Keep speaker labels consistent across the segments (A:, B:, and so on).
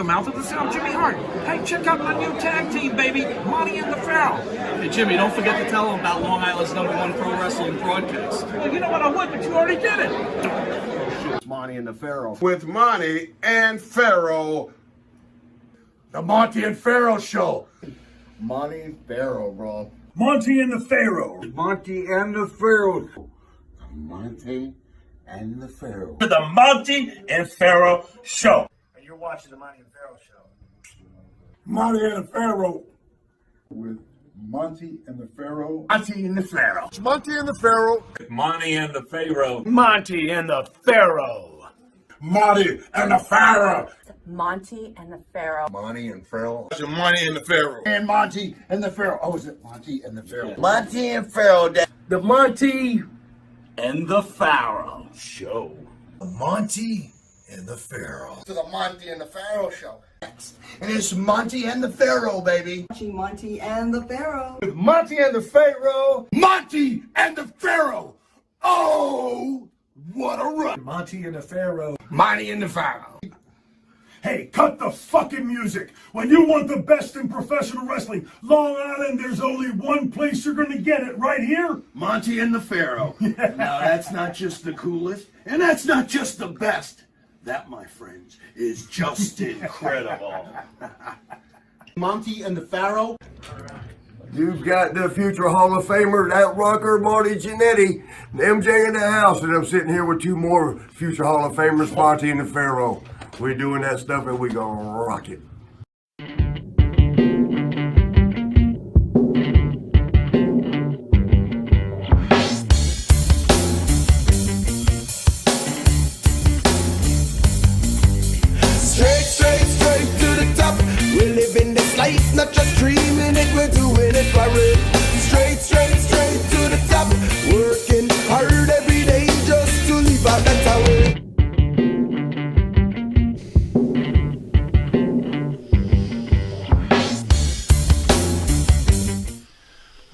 A: the mouth of the South, Jimmy Hart. Hey, check out my new tag team, baby, Monty and the Pharaoh.
B: Hey, Jimmy, don't forget to tell them about Long Island's #1 pro wrestling broadcast.
A: Well, you know what, I would, but you already did it.
C: It's Monty and the Pharaoh.
D: With Monty and Pharaoh. The Monty and Pharaoh Show.
C: Monty and Pharaoh, bro.
E: Monty and the Pharaoh.
D: Monty and the Pharaoh. Monty and the Pharaoh.
E: The Monty and Pharaoh Show.
C: And you're watching the Monty and Pharaoh Show.
E: Monty and the Pharaoh.
D: With Monty and the Pharaoh.
E: Monty and the Pharaoh.
D: It's Monty and the Pharaoh.
A: Monty and the Pharaoh.
E: Monty and the Pharaoh.
D: Monty and the Pharaoh.
F: Monty and the Pharaoh.
D: Monty and Pharaoh. It's Monty and the Pharaoh.
C: And Monty and the Pharaoh. Oh, is it Monty and the Pharaoh?
G: Monty and Pharaoh.
E: The Monty and the Pharaoh Show.
C: Monty and the Pharaoh. To the Monty and the Pharaoh Show. And it's Monty and the Pharaoh, baby.
H: Watching Monty and the Pharaoh.
D: With Monty and the Pharaoh. Monty and the Pharaoh. Oh, what a run.
E: Monty and the Pharaoh.
D: Monty and the Pharaoh.
E: Hey, cut the fucking music. When you want the best in professional wrestling, Long Island, there's only one place you're going to get it, right here.
D: Monty and the Pharaoh. Now, that's not just the coolest, and that's not just the best. That, my friends, is just incredible. Monty and the Pharaoh.
I: You've got the future Hall of Famer, that rocker, Marty Jannetty, and MJ in the house, and I'm sitting here with two more future Hall of Famers, Monty and the Pharaoh. We're doing that stuff and we gonna rock it.
G: Straight to the top. We're living this life, not just dreaming it, we're doing it for real. Straight to the top. Working hard every day just to live out that tower.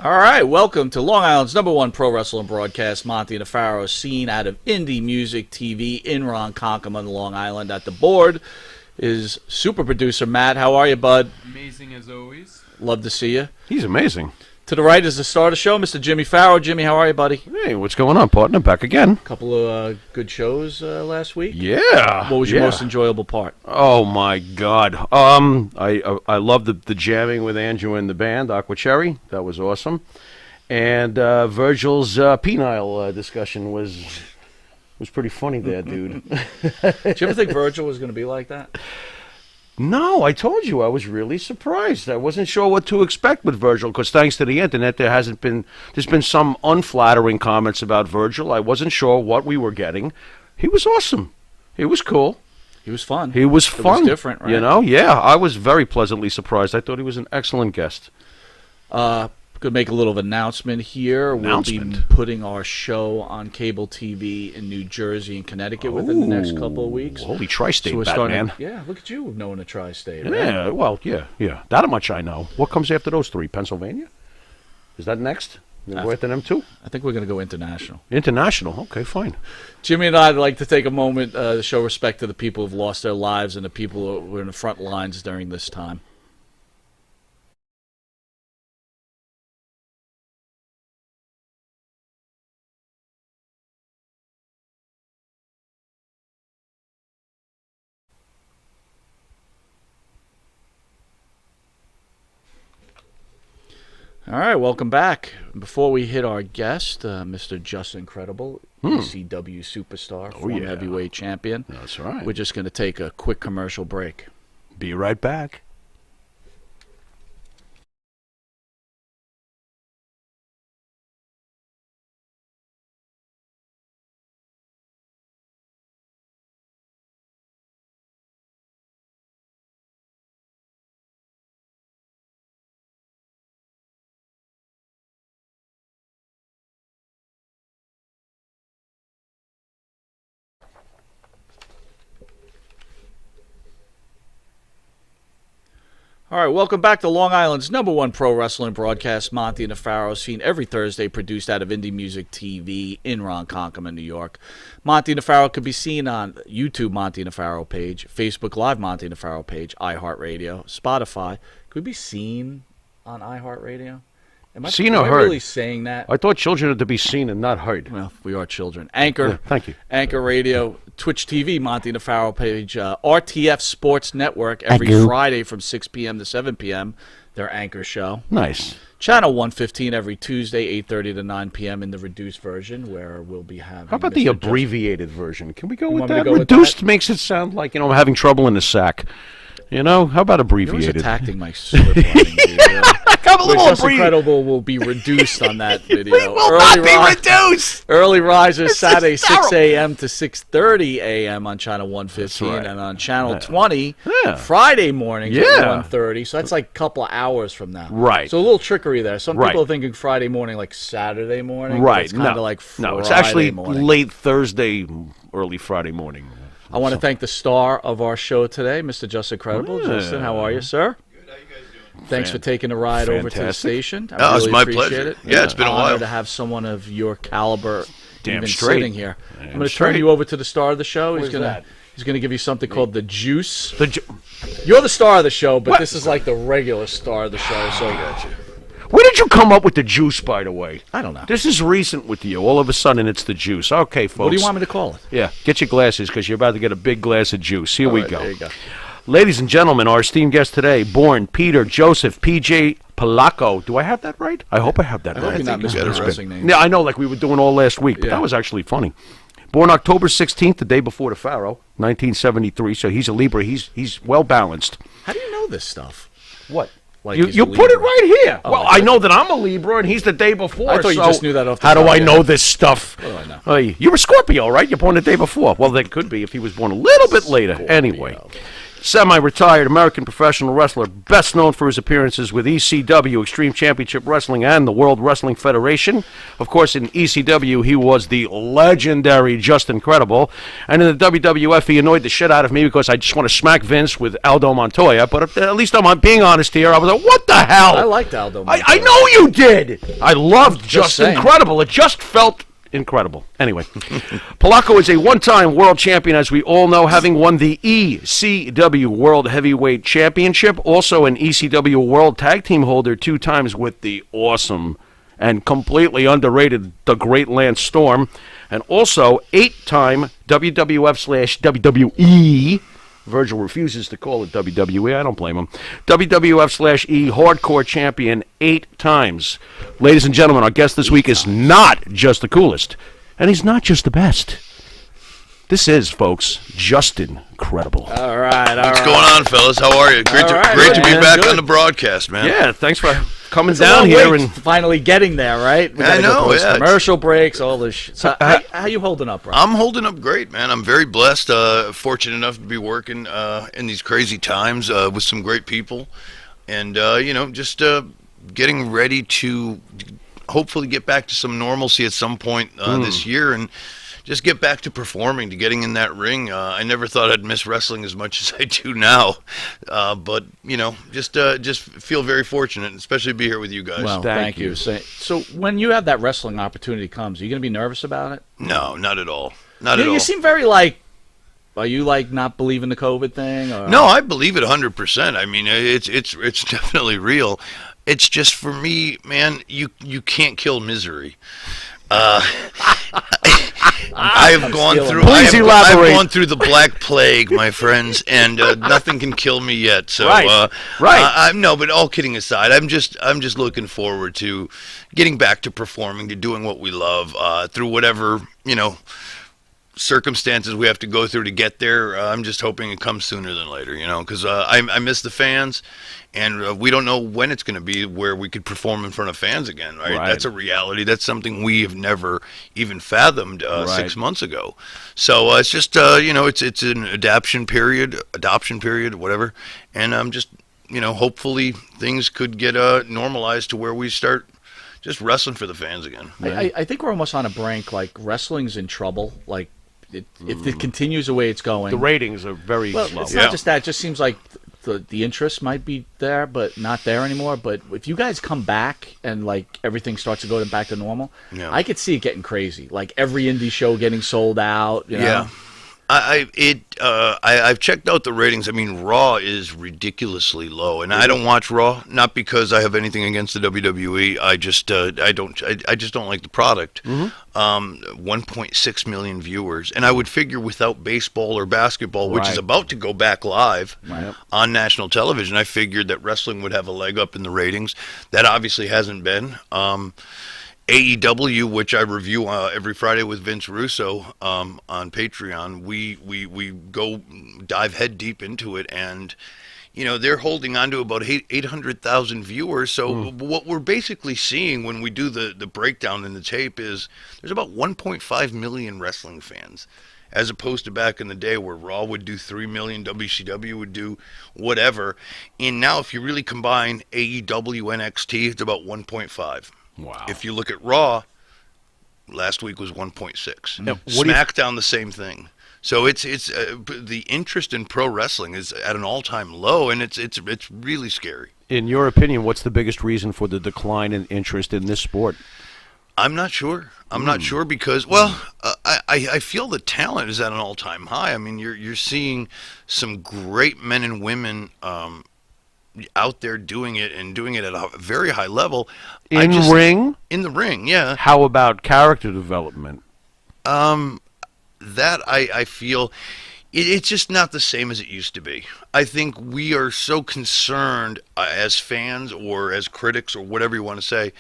B: All right, welcome to Long Island's #1 pro wrestling broadcast, Monty and the Pharaoh, seen out of Indie Music TV in Ronkonkoma, Long Island. At the board is super producer Matt. How are you, bud?
J: Amazing as always.
B: Love to see you.
K: He's amazing.
B: To the right is the star of the show, Mr. Jimmy Pharaoh. Jimmy, how are you, buddy?
K: Hey, what's going on, partner? Back again.
B: Couple of good shows last week.
K: Yeah.
B: What was your most enjoyable part?
K: Oh my God. I loved the jamming with Andrew and the band, Aqua Cherry. That was awesome. And Virgil's penile discussion was pretty funny there, dude.
B: Did you ever think Virgil was going to be like that?
K: No, I told you I was really surprised. I wasn't sure what to expect with Virgil because thanks to the internet, there's been some unflattering comments about Virgil. I wasn't sure what we were getting. He was awesome. He was cool.
B: He was fun.
K: He was fun.
B: It was different, right?
K: You know, yeah. I was very pleasantly surprised. I thought he was an excellent guest.
B: Could make a little announcement here. We'll be putting our show on cable TV in New Jersey and Connecticut within the next couple of weeks.
K: Holy tri-state,
B: so
K: Batman.
B: Yeah, look at you knowing a tri-state.
K: Yeah,
B: right?
K: well, yeah. That much I know. What comes after those three? Pennsylvania? Is that next? You gonna go after them too?
B: I think we're going to go international.
K: International? Okay, fine.
B: Jimmy and I'd like to take a moment to show respect to the people who've lost their lives and the people who were in the front lines during this time. All right, welcome back. Before we hit our guest, Mr. Just Incredible, ECW superstar, former heavyweight champion.
K: That's right.
B: We're just going to take a quick commercial break.
K: Be right back.
B: All right, welcome back to Long Island's #1 pro wrestling broadcast, Monty and the Pharaohs, seen every Thursday, produced out of Indie Music TV in Ronkonkoma, New York. Monty and the Pharaoh could be seen on YouTube Monty and the Pharaoh page, Facebook Live Monty and the Pharaoh page, iHeartRadio, Spotify. Could we be seen on iHeartRadio?
K: Seen or heard?
B: Really saying that?
K: I thought children are to be seen and not heard.
B: Well, we are children. Anchor.
K: Yeah, thank you.
B: Anchor Radio, Twitch TV, Monty and the Pharaoh page, RTF Sports Network every Friday from 6 p.m. to 7 p.m. Their Anchor show.
K: Nice.
B: Channel 115 every Tuesday, 8:30 to 9 p.m. in the reduced version, where we'll be having.
K: How about the abbreviated version? Can we go with that?
B: Go
K: Reduced makes it sound like, I'm having trouble in the sack. How about abbreviated?
B: You're attacking my slip lining, dude.
K: I'm a little
B: Just Incredible will be reduced on that video.
K: We will not be reduced!
B: Early risers Saturday 6 a.m. to 6:30 a.m. on Channel 115,
K: right.
B: and on Channel 20 Friday mornings at 1:30. So that's like a couple of hours from now.
K: Right.
B: So a little trickery there. Some people are thinking Friday morning like Saturday morning.
K: Right.
B: It's kind of like Friday
K: it's actually
B: morning.
K: late Thursday, early Friday morning.
B: I want to thank the star of our show today, Mr. Justin Credible. Justin, how are you, sir?
J: Good. How you guys doing?
B: Thanks for taking a ride over to the station.
J: Oh, it's my
B: appreciate
J: pleasure.
B: It.
J: Yeah, it's been a while
B: to have someone of your caliber
K: Damn
B: even
K: straight.
B: sitting here. I'm going to turn you over to the star of the show. He's going to give you something called the juice. You're the star of the show, but this is like the regular star of the show. So
K: where did you come up with the juice, by the way?
B: I don't know.
K: This is recent with you. All of a sudden, it's the juice. Okay, folks.
B: What do you want me to call it?
K: Yeah, get your glasses because you're about to get a big glass of juice. Here we go.
B: There you go.
K: Ladies and gentlemen, our esteemed guest today, born Peter Joseph P.J. Polacco. Do I have that right? I hope I have that right.
B: I hope you're not mispronouncing names.
K: Yeah, I know, like we were doing all last week, but that was actually funny. Born October 16th, the day before the Pharaoh, 1973, so he's a Libra. He's well-balanced.
B: How do you know this stuff?
K: What?
B: Like
K: you put it right here. Oh, well, I know that I'm a Libra, and he's the day before.
B: I thought you just knew that off the
K: How
B: top,
K: do I know this stuff?
B: What do I know?
K: Oh, you were Scorpio, right? You're born the day before. Well, that could be if he was born a little bit later. Anyway. Semi-retired American professional wrestler, best known for his appearances with ECW, Extreme Championship Wrestling, and the World Wrestling Federation. Of course, in ECW, he was the legendary Just Incredible. And in the WWF, he annoyed the shit out of me because I just want to smack Vince with Aldo Montoya. But at least I'm being honest here. I was like, what the hell?
B: I liked Aldo Montoya.
K: I know you did. I loved Just
B: saying.
K: Incredible. It just felt incredible. Anyway, Polacco is a one-time world champion, as we all know, having won the ECW World Heavyweight Championship, also an ECW World Tag Team holder 2 times with the awesome and completely underrated The Great Lance Storm, and also 8-time WWF/WWE, Virgil refuses to call it WWE. I don't blame him. WWF/E Hardcore Champion 8 times. Ladies and gentlemen, our guest this week is not just the coolest, and he's not just the best. This is, folks, Justin Credible.
B: All right.
J: What's going on, fellas? How are you? Great to be back on the broadcast, man.
K: Yeah, thanks for coming down here and
B: finally getting there, right? We
J: I know.
B: Yeah, commercial breaks, all this shit. So how you holding up, bro?
J: I'm holding up great, man. I'm very blessed, fortunate enough to be working in these crazy times with some great people, and just getting ready to hopefully get back to some normalcy at some point this year, and just get back to performing, to getting in that ring. I never thought I'd miss wrestling as much as I do now, but just feel very fortunate, especially to be here with you guys.
B: Well, thank you. So when you have that wrestling opportunity comes, are you going to be nervous about it?
J: No, not at all. Not at all.
B: You seem very are you not believing the COVID thing? Or?
J: No, I believe it 100%. I mean, it's definitely real. It's just, for me, man, you can't kill misery. I've gone through the Black Plague, my friends, and nothing can kill me yet. So, right. No, but all kidding aside, I'm just looking forward to getting back to performing, to doing what we love, through whatever circumstances we have to go through to get there. I'm just hoping it comes sooner than later, because I miss the fans. And we don't know when it's going to be where we could perform in front of fans again, right? That's a reality. That's something we have never even fathomed 6 months ago. So it's just, it's an adoption period, whatever. And I'm just, hopefully things could get normalized to where we start just wrestling for the fans again.
B: I think we're almost on a brink. Like, wrestling's in trouble. Like, if it continues the way it's going.
K: The ratings are very low.
B: It's not just that. It just seems like the interest might be there, but not there anymore. But if you guys come back and like everything starts to go back to normal, I could see it getting crazy. Like every indie show getting sold out. You know?
J: Yeah. I've checked out the ratings. I mean, Raw is ridiculously low, and I don't watch Raw not because I have anything against the WWE. I just don't like the product. 1.6 million viewers, and I would figure without baseball or basketball, which is about to go back live on national television, I figured that wrestling would have a leg up in the ratings. That obviously hasn't been. AEW, which I review every Friday with Vince Russo on Patreon, we go dive head deep into it, and they're holding on to about 800,000 viewers. So what we're basically seeing when we do the breakdown in the tape is there's about 1.5 million wrestling fans, as opposed to back in the day where Raw would do 3 million, WCW would do whatever. And now if you really combine AEW, NXT, it's about 1.5.
K: Wow.
J: If you look at Raw, last week was 1.6.
K: Now,
J: SmackDown, the same thing. So it's the interest in pro wrestling is at an all-time low, and it's really scary.
K: In your opinion, what's the biggest reason for the decline in interest in this sport?
J: I'm not sure. I'm not sure because, I feel the talent is at an all-time high. I mean, you're seeing some great men and women out there doing it at a very high level.
K: In the
J: ring, yeah.
K: How about character development?
J: That I feel it's just not the same as it used to be. I think we are so concerned as fans or as critics or whatever you want to say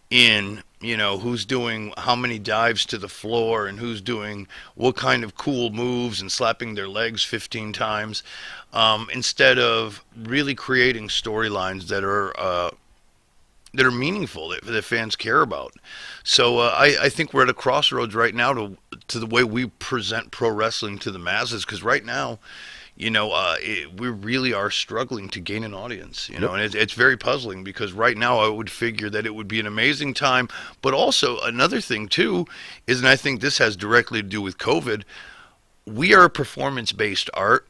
J: in who's doing how many dives to the floor and who's doing what kind of cool moves and slapping their legs 15 times, instead of really creating storylines that are meaningful, that fans care about. So I think we're at a crossroads right now to the way we present pro wrestling to the masses, because right now, we really are struggling to gain an audience, and it's very puzzling because right now I would figure that it would be an amazing time. But also another thing too is, and I think this has directly to do with COVID, we are a performance-based art,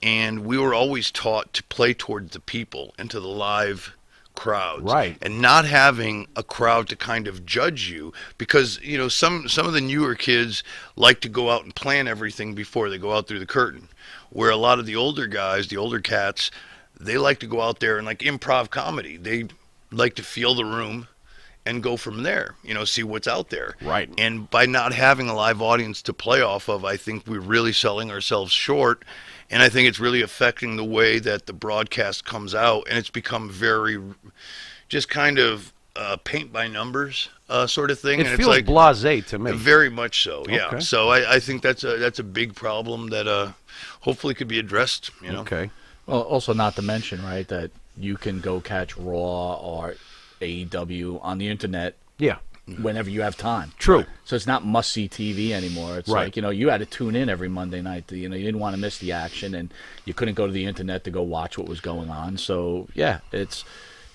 J: and we were always taught to play towards the people and to the live crowds,
K: right?
J: And not having a crowd to kind of judge you, because some of the newer kids like to go out and plan everything before they go out through the curtain, where a lot of the older guys, the older cats, they like to go out there and like improv comedy. They like to feel the room and go from there, see what's out there.
K: Right.
J: And by not having a live audience to play off of, I think we're really selling ourselves short. And I think it's really affecting the way that the broadcast comes out, and it's become very just kind of paint by numbers sort of thing.
K: It
J: and
K: feels
J: it's like
K: blasé to me.
J: Very much so, yeah.
K: Okay.
J: So I think that's a big problem that hopefully could be addressed.
K: Okay.
B: Well, also not to mention, right, that you can go catch Raw or AEW on the internet.
K: Yeah.
B: Whenever you have time.
K: True.
B: So it's not must-see TV anymore. It's like, you had to tune in every Monday night. You didn't want to miss the action, and you couldn't go to the internet to go watch what was going on. So, yeah, it's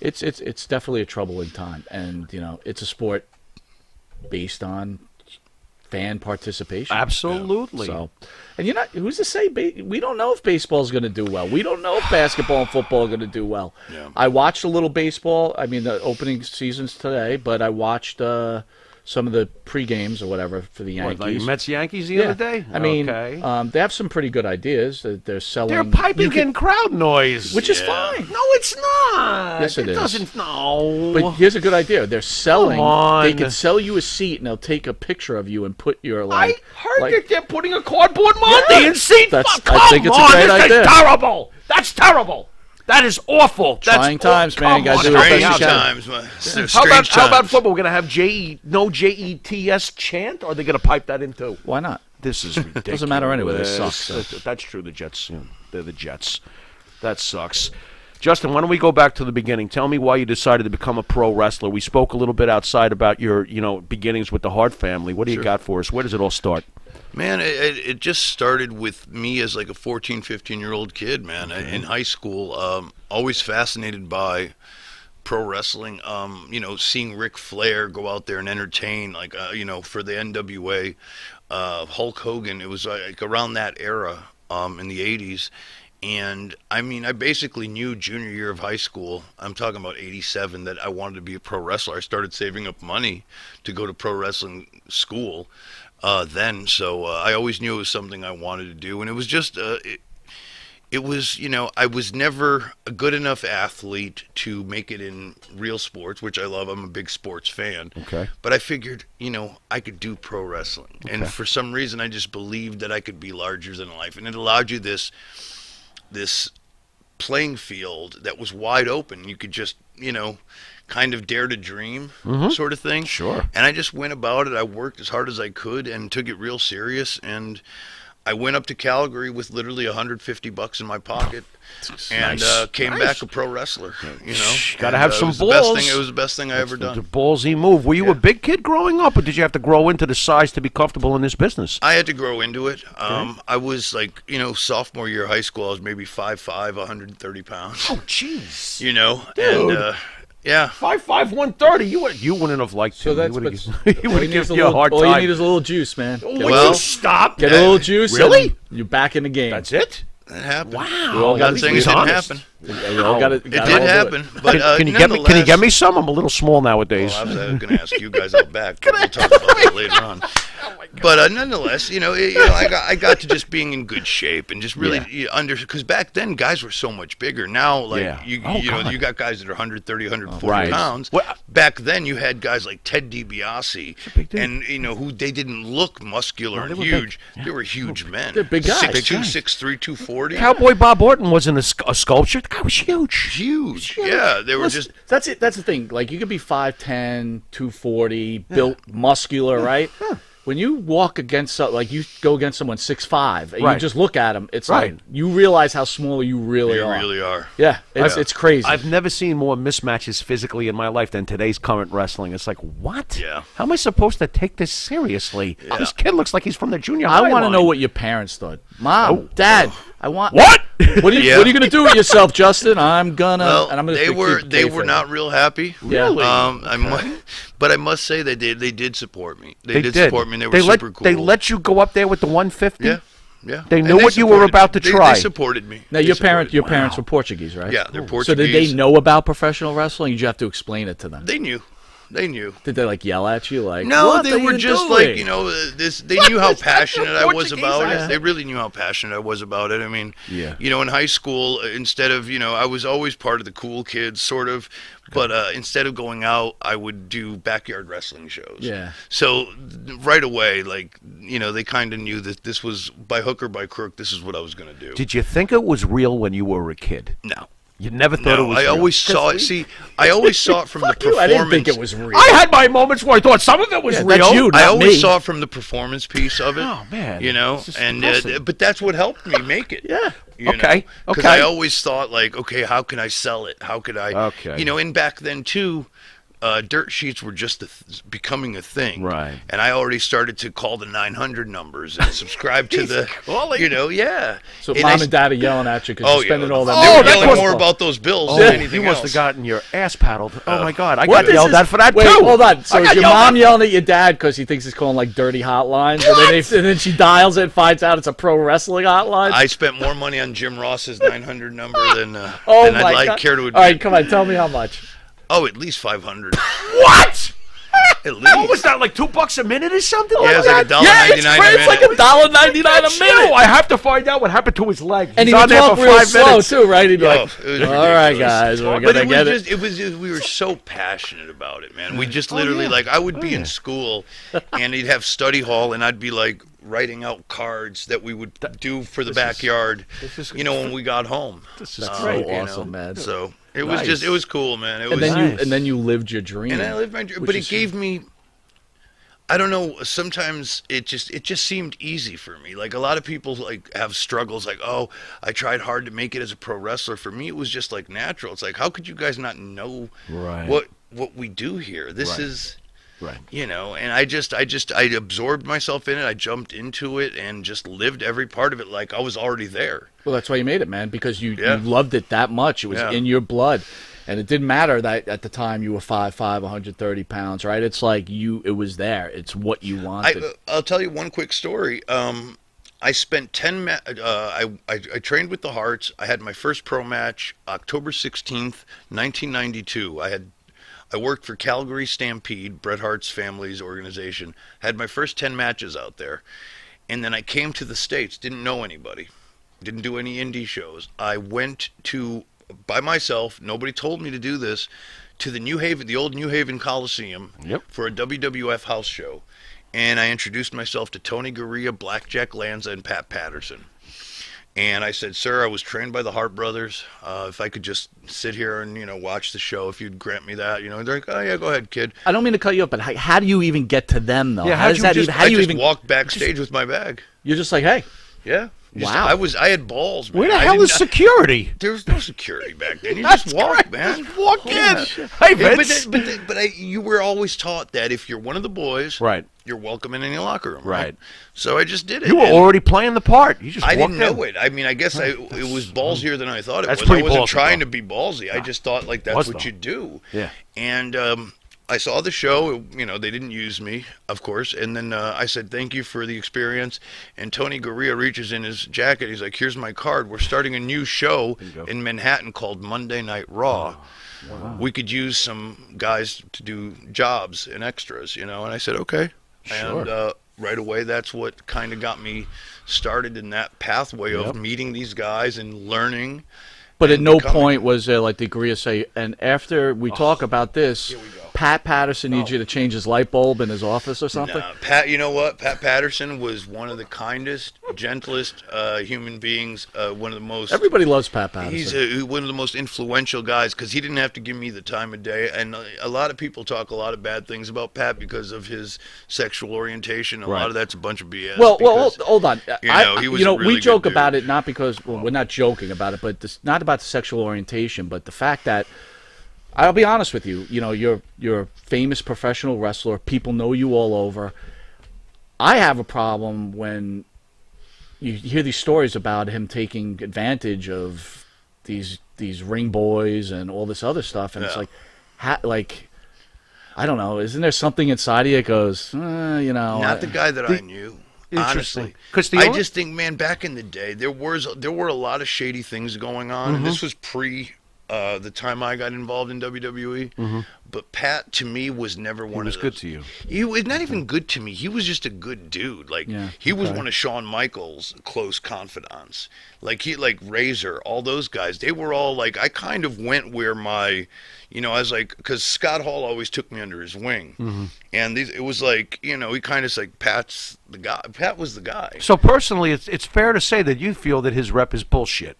B: definitely a troubling time. And, it's a sport based on fan participation.
K: Absolutely.
B: So, and who's to say we don't know if baseball is going to do well. We don't know if basketball and football are going to do well.
J: Yeah.
B: I watched a little baseball. I mean, the opening season's today, but I watched some of the pre-games or whatever for the Yankees.
K: Like Mets-Yankees the other day?
B: I mean,
K: okay.
B: They have some pretty good ideas. They're selling.
K: They're piping in crowd noise.
B: Which is fine.
K: No, it's not.
B: Yes, it is.
K: Doesn't. No.
B: But here's a good idea. They're selling.
K: Come on.
B: They can sell you a seat, and they'll take a picture of you and put your
K: I heard that they're putting a cardboard Monty in seat.
B: I
K: Come
B: think it's
K: on,
B: a great
K: this
B: idea.
K: is terrible. That's terrible. That is awful.
B: Trying times, man. You gotta do
J: Strange
B: it best you can.
J: times.
K: How about football? We're gonna have JETS chant, or are they gonna pipe that in too?
B: Why not?
K: This is ridiculous.
B: Doesn't matter anyway. They suck. So.
K: That's true. The Jets. They're the Jets. That sucks. Justin, why don't we go back to the beginning? Tell me why you decided to become a pro wrestler. We spoke a little bit outside about your, beginnings with the Hart family. What do you got for us? Where does it all start?
J: Man, it just started with me as like a 14, 15-year-old kid, man, in high school. Always fascinated by pro wrestling. Seeing Ric Flair go out there and entertain, like, for the NWA. Hulk Hogan, it was like around that era in the 80s. And I mean, I basically knew junior year of high school, I'm talking about 87, that I wanted to be a pro wrestler. I started saving up money to go to pro wrestling school then. So I always knew it was something I wanted to do. And it was just, it was, you know, I was never a good enough athlete to make it in real sports, which I love. I'm a big sports fan.
K: Okay.
J: But I figured, you know, I could do pro wrestling.
K: Okay.
J: And for some reason, I just believed that I could be larger than life. And it allowed you this playing field that was wide open. You could just, you know, kind of dare to dream sort of thing.
K: Sure.
J: And I just went about it. I worked as hard as I could and took it real serious. And I went up to Calgary with literally $150 in my pocket and came back a pro wrestler. You know,
K: Got to have some balls.
J: It was the best thing I ever done.
K: The ballsy move. Were you a big kid growing up, or did you have to grow into the size to be comfortable in this business?
J: I had to grow into it. I was like, you know, sophomore year of high school, I was maybe 5'5", 130 pounds.
K: Oh, jeez.
J: You know,
K: Dude.
J: and yeah.
K: 5'5", 130. You wouldn't have liked
B: So
K: him.
B: that's
K: He would have given you a hard
B: all
K: time.
B: you need is a little juice, man.
K: Well, stop.
B: Get a little juice.
K: Really?
B: And you're back in the game.
K: That's it?
J: That happened.
K: Wow.
B: We all
J: I'm
B: got
J: not saying it didn't happen.
B: We all got it.
J: It did happen. But
K: Can you get me some? I'm a little small nowadays.
J: Well, I was going to ask you guys out back. We'll talk about that later on. But nonetheless, you know, I got to just being in good shape and just really because back then guys were so much bigger. Now, like you know, you got guys that are 130, 140 pounds.
K: Well,
J: back then, you had guys like Ted DiBiase, and you know who they didn't look muscular and huge. They were huge men.
B: They're big guys.
J: 6'2", 6'3", 240.
K: Cowboy Bob Orton wasn't a sculpture. The guy was huge.
J: Huge. Yeah, they were just.
B: That's it. That's the thing. Like you could be 5'10", 240, built muscular, right? When you walk against like you go against someone 6'5", and you just look at them, it's like you realize how small you really are.
J: You really are.
B: Yeah, it's crazy.
K: I've never seen more mismatches physically in my life than today's current wrestling. It's like, what?
J: Yeah.
K: How am I supposed to take this seriously?
J: Yeah.
K: This kid looks like he's from the junior high
B: I want to
K: line.
B: know what your parents thought. Mom, Dad, I want
K: What?
B: What are you going to do with yourself, Justin? I'm gonna.
J: Well,
B: and I'm gonna
J: they were not real happy.
K: Really?
J: But I must say they did support me. They did support me. And they were super cool.
K: They let you go up there with the 150.
J: Yeah. Yeah.
K: They knew what you were about to try.
J: They supported me.
B: Now your parents were Portuguese, right?
J: Yeah, they're Portuguese.
B: So did they know about professional wrestling? Did you have to explain it to them?
J: They knew. They knew.
B: Did they like yell at you? Like
J: no,
B: what
J: they
B: are
J: were
B: you
J: just
B: doing?
J: like, you know, they knew how passionate I was about it.
B: accent.
J: They really knew how passionate I was about it. I mean,
K: Yeah.
J: you know, in high school, instead of, you know, I was always part of the cool kids, sort of, but instead of going out, I would do backyard wrestling shows.
B: Yeah.
J: So right away, like, you know, they kind of knew that this was by hook or by crook. This is what I was going to do.
K: Did you think it was real when you were a kid?
J: No.
K: You never thought it was
J: I
K: real?
J: always saw it. See, I always saw it from the performance.
B: I didn't think it was real.
K: I had my moments where I thought some of it was real.
B: That's you,
J: I
B: not
J: always
B: me.
J: saw it from the performance piece of it.
K: Oh, man.
J: You know,
K: This is
J: and
K: impressive.
J: but that's what helped me make it.
B: Yeah.
K: Okay,
J: Because
K: okay.
J: I always thought like, okay, how can I sell it? How could I?
K: Okay.
J: You know, and back then too, dirt sheets were just becoming a thing.
K: Right.
J: And I already started to call the 900 numbers and subscribe to the, you know, yeah.
B: So
J: And
B: mom and dad are yelling at you because you're spending all that
J: They
B: money.
J: were yelling more about those bills than anything
K: you must
J: else.
K: have gotten your ass paddled. Oh, my God. I
B: What
K: got
B: is
K: yelled
B: this-
K: at for that,
B: Wait,
K: too.
B: hold on. So
K: I
B: is
K: got
B: your
K: yelled
B: mom
K: at.
B: yelling at your dad because he thinks he's calling like dirty hotlines, and then she dials it and finds out it's a pro wrestling hotline?
J: I spent more money on Jim Ross's 900 number than
B: Oh
J: than
B: my
J: I'd like
B: God.
J: care to admit.
B: All right, come on, tell me how much.
J: Oh, at least 500.
K: What?
J: At least.
K: What was that, like $2 a minute or something
J: Yeah,
K: like
J: it was
K: that?
J: like $1.99
B: Yeah, it's
J: a
B: crazy. It's
J: minute.
B: like $1.99 a
K: That's
B: minute.
K: you. I have to find out what happened to his leg.
B: And
K: He's
B: he
K: on
B: would
K: there
B: talk
K: for
B: real
K: 5
B: slow
K: minutes.
B: too, right? He'd be
J: Oh,
B: like,
J: it was
B: "All right,
J: ridiculous.
B: guys, we're
J: But
B: gonna get it."
J: it was just, we were so passionate about it, man. We just literally, like, I would be in school, and he'd have study hall, and I'd be, like, writing out cards that we would do for the backyard, you know, when we got home.
K: This is
B: great.
J: You know,
B: Awesome, man.
J: So it was just, it was cool, man. It was,
B: And then you lived your dream.
J: and I lived my dream, but it gave me, I don't know, sometimes it just seemed easy for me. Like a lot of people like have struggles like, oh, I tried hard to make it as a pro wrestler. For me, it was just like natural. It's like, how could you guys not know what we do here? This is, you know, and I absorbed myself in it. I jumped into it and just lived every part of it like I was already there.
B: Well, that's why you made it, man, because you loved it that much. It was in your blood. And it didn't matter that at the time you were 5'5", 130 pounds, right? It's like it was there. It's what you wanted.
J: I'll tell you one quick story. I spent 10. I trained with the Hearts. I had my first pro match October 16th, 1992. I worked for Calgary Stampede, Bret Hart's family's organization. Had my first 10 matches out there, and then I came to the States. Didn't know anybody. Didn't do any indie shows. I went to by myself. Nobody told me to do this. To the old New Haven Coliseum for a WWF house show. And I introduced myself to Tony Gurria, Blackjack Lanza, and Pat Patterson. And I said, sir, I was trained by the Hart brothers. If I could just sit here and, watch the show, if you'd grant me that. They're like, oh, yeah, go ahead, kid.
B: I don't mean to cut you up, but how do you even get to them, though?
K: Yeah,
B: how does that even...
J: I just walked backstage with my bag.
B: You're just like, hey.
J: Yeah.
B: Wow.
J: I had balls, man.
K: Where the hell is security?
J: There was no security back then. You just walk, man.
K: Just walk in.
J: Hey,
K: Vince.
J: But you were always taught that if you're one of the boys,
K: right,
J: you're welcome in any locker room.
K: Right.
J: So I just did it.
K: You were already playing the part. You just
J: I
K: walked
J: didn't know it. I mean, I guess it was ballsier than I thought it was.
K: Pretty
J: I wasn't
K: ballsy,
J: trying to be ballsy. I just thought that's what you do.
K: Yeah.
J: And I saw the show. They didn't use me, of course. And then I said, thank you for the experience. And Tony Gurria reaches in his jacket. He's like, here's my card. We're starting a new show in Manhattan called Monday Night Raw. Wow. We could use some guys to do jobs and extras, And I said, okay.
K: Sure.
J: And right away, that's what kind of got me started in that pathway of meeting these guys and learning.
B: But at no point was there, like the Gurria say, and after we talk about this, Pat Patterson needs you to change his light bulb in his office or something?
J: No, Pat, you know what? Pat Patterson was one of the kindest, gentlest human beings, one of the most...
B: Everybody loves Pat Patterson.
J: He's one of the most influential guys because he didn't have to give me the time of day. And a lot of people talk a lot of bad things about Pat because of his sexual orientation. A lot of that's a bunch of BS.
B: Well, hold on.
J: He was a really
B: we joke
J: good dude.
B: about it not because... Well, we're not joking about it, but not about the sexual orientation, but the fact that... I'll be honest with you. You're a famous professional wrestler. People know you all over. I have a problem when you hear these stories about him taking advantage of these ring boys and all this other stuff, and it's like, I don't know. Isn't there something inside of you that goes,
J: Not the guy that I knew. Honestly, I just think, man, back in the day, there were a lot of shady things going on, and this was pre. The time I got involved in WWE, but Pat to me was never one of those.
K: He was good to you.
J: He was not even good to me. He was just a good dude. He was one of Shawn Michaels' close confidants. Like Razor, all those guys. They were all like, I kind of went where my, I was like, because Scott Hall always took me under his wing, and it was like, he kind of like Pat's the guy. Pat was the guy.
K: So personally, it's fair to say that you feel that his rep is bullshit.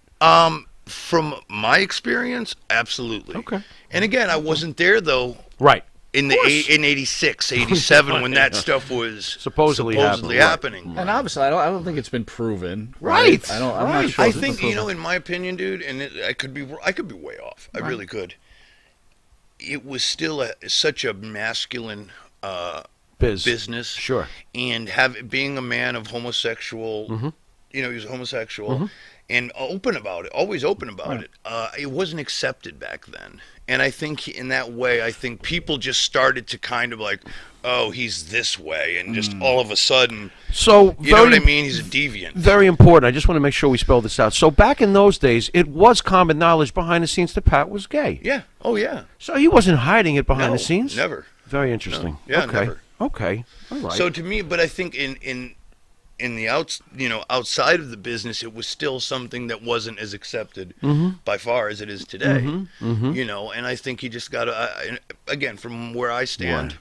J: From my experience, absolutely.
K: Okay.
J: And again, I wasn't there though.
K: Right.
J: In 86, 87, when that stuff was supposedly happening.
B: Right. And obviously, I don't think it's been proven.
K: Right.
B: I'm not sure.
J: I think in my opinion, dude, and I could be way off. I really could. It was still such a masculine business.
K: Sure.
J: And being a man of homosexual, he was homosexual. And open about it, always open about it. It wasn't accepted back then. And I think in that way, I think people just started to kind of like, oh, he's this way. And just all of a sudden,
K: so
J: you know what I mean? He's a deviant.
K: Very important. I just want to make sure we spell this out. So back in those days, it was common knowledge behind the scenes that Pat was gay.
J: Yeah. Oh, yeah.
K: So he wasn't hiding it behind the scenes?
J: Never.
K: Very interesting.
J: No. Yeah,
K: okay.
J: never.
K: Okay. All right.
J: So to me, but I think in the outside of the business, it was still something that wasn't as accepted by far as it is today. And I think you just got to, again, from where I stand,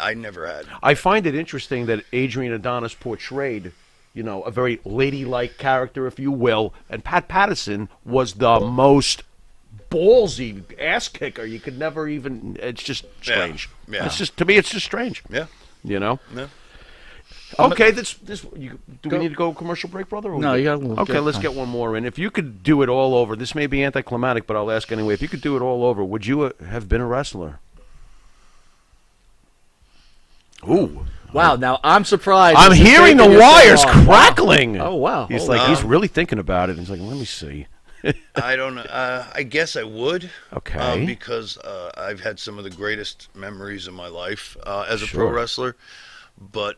J: I never had.
K: I find it interesting that Adrian Adonis portrayed, a very ladylike character, if you will, and Pat Patterson was the most ballsy ass kicker. You could never even. It's just strange.
J: Yeah.
K: It's just, to me, it's just strange.
J: Yeah.
K: Yeah. Okay, do we need to go commercial break, brother?
B: No, you got.
K: Okay, let's get one more in. If you could do it all over, this may be anticlimactic, but I'll ask anyway. If you could do it all over, would you have been a wrestler? Ooh.
B: Wow, now I'm surprised.
K: I'm hearing the wires crackling.
B: Wow. Oh, wow.
K: He's really thinking about it. He's like, let me see.
J: I don't know. I guess I would.
K: Okay.
J: Because I've had some of the greatest memories of my life as a pro wrestler. But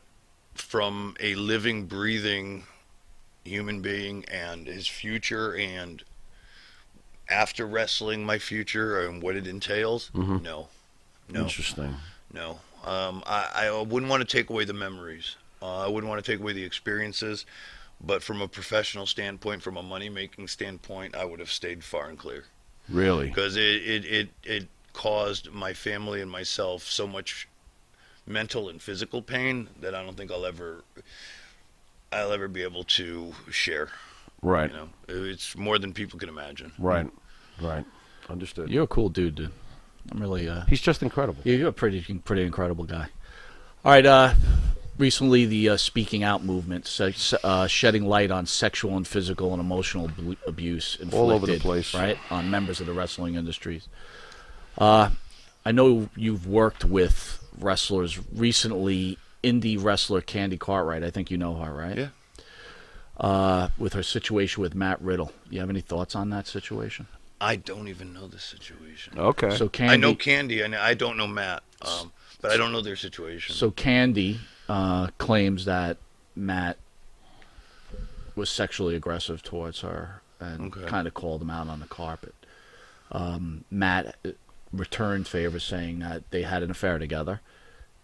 J: from a living, breathing human being and his future and after wrestling my future and what it entails, no.
K: Interesting.
J: No. I wouldn't want to take away the memories. I wouldn't want to take away the experiences. But from a professional standpoint, from a money-making standpoint, I would have stayed far and clear.
K: Really?
J: Because it caused my family and myself so much mental and physical pain that I don't think I'll ever be able to share.
K: Right.
J: You know, it's more than people can imagine.
K: Right. Understood.
B: You're a cool dude. I'm really.
K: He's just incredible.
B: You're a pretty incredible guy. All right. Recently, the Speaking Out movement, shedding light on sexual and physical and emotional abuse inflicted,
K: all over the place,
B: right, on members of the wrestling industries. I know you've worked with wrestlers recently. Indie wrestler Candy Cartwright, I think you know her, right?
J: Yeah.
B: With her situation with Matt Riddle, you have any thoughts on that situation?
J: I don't even know the situation.
K: Okay.
B: So Candy,
J: I know Candy, and I don't know Matt, but I don't know their situation.
B: So Candy claims that Matt was sexually aggressive towards her and kind of called him out on the carpet. Matt returned favor, saying that they had an affair together,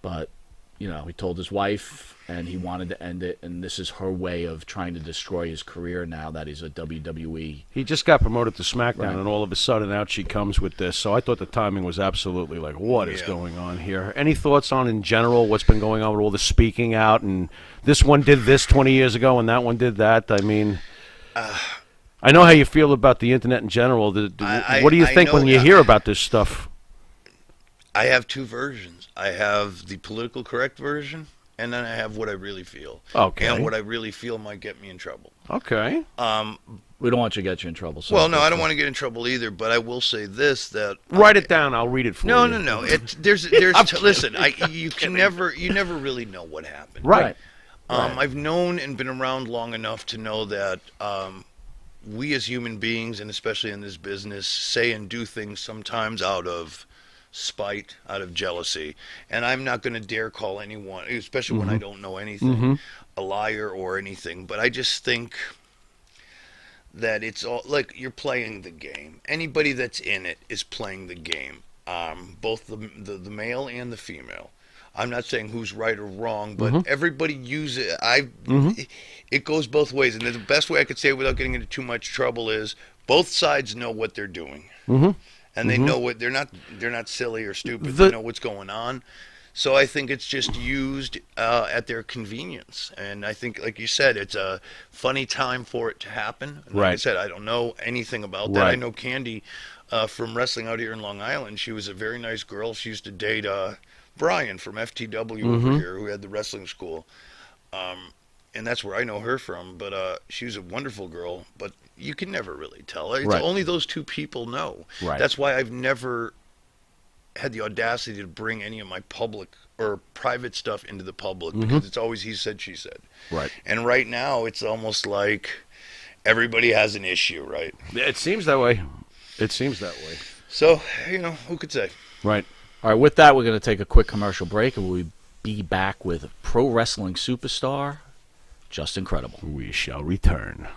B: but he told his wife and he wanted to end it, and this is her way of trying to destroy his career now that he's a WWE.
K: He just got promoted to SmackDown, and all of a sudden out she comes with this. So I thought the timing was absolutely like, what is going on here? Any thoughts on, in general, what's been going on with all the speaking out, and this one did this 20 years ago and that one did that? I mean, I know how you feel about the internet in general. What do you think when you hear about this stuff?
J: I have two versions. I have the political correct version, and then I have what I really feel.
K: Okay.
J: And what I really feel might get me in trouble.
K: Okay.
B: We don't want you to get you in trouble. So
J: well, no, I don't want to get in trouble either, but I will say this, that...
K: Write it down. I'll read it for you.
J: No. Listen, you never really know what happened.
K: Right.
J: I've known and been around long enough to know that we as human beings, and especially in this business, say and do things sometimes out of spite, out of jealousy, and I'm not going to dare call anyone, especially when I don't know anything, a liar or anything, but I just think that it's all like you're playing the game. Anybody that's in it is playing the game, both the male and the female. I'm not saying who's right or wrong, but everybody uses it. It goes both ways, and the best way I could say it without getting into too much trouble is both sides know what they're doing. And they know what they're not silly or stupid. They know what's going on. So I think it's just used at their convenience. And I think, like you said, it's a funny time for it to happen. And like I said, I don't know anything about that. I know Candy from wrestling out here in Long Island. She was a very nice girl. She used to date Brian from FTW over here, who had the wrestling school. And that's where I know her from. But she was a wonderful girl. But you can never really tell. It's only those two people know. That's why I've never had the audacity to bring any of my public or private stuff into the public, because it's always he said, she said. And right now, it's almost like everybody has an issue, right?
K: It seems that way.
J: So, who could say?
B: Right. All right, with that, we're going to take a quick commercial break, and we'll be back with pro wrestling superstar, Just Incredible.
K: We shall return.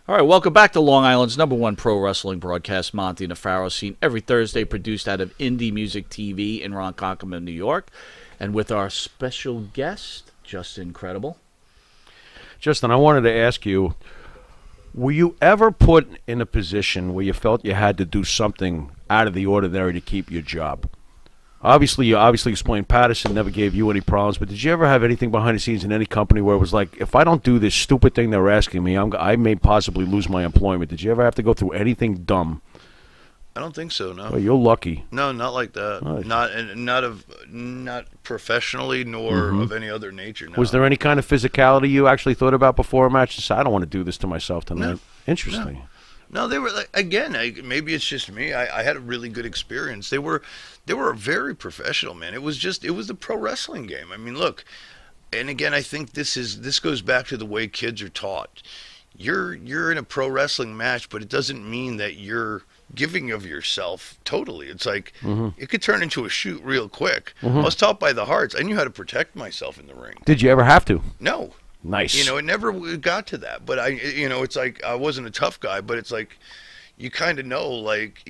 B: All right, welcome back to Long Island's #1 pro wrestling broadcast, Monty and Nefaro, seen every Thursday, produced out of Indie Music TV in Ronkonkoma, New York, and with our special guest, Just Incredible.
K: Justin, I wanted to ask you, were you ever put in a position where you felt you had to do something out of the ordinary to keep your job? You obviously explained Patterson never gave you any problems, but did you ever have anything behind the scenes in any company where it was like, if I don't do this stupid thing they're asking me, I may possibly lose my employment? Did you ever have to go through anything dumb
J: I don't think so. No.
K: Well, you're lucky.
J: No, not like that.
K: Nice.
J: Not professionally, nor of any other nature. No.
K: Was there any kind of physicality you actually thought about before a match? And said, I don't want to do this to myself tonight.
J: No.
K: Interesting.
J: No, they were again. Maybe it's just me. I had a really good experience. They were very professional, man. It was the pro wrestling game. I mean, look, and again, I think this goes back to the way kids are taught. You're in a pro wrestling match, but it doesn't mean that you're giving of yourself totally. It's like it could turn into a shoot real quick. I was taught by the Hearts. I knew how to protect myself in the ring.
K: Did you ever have to?
J: No.
K: Nice.
J: It never got to that. But it's like I wasn't a tough guy, but it's like you kind of know, like,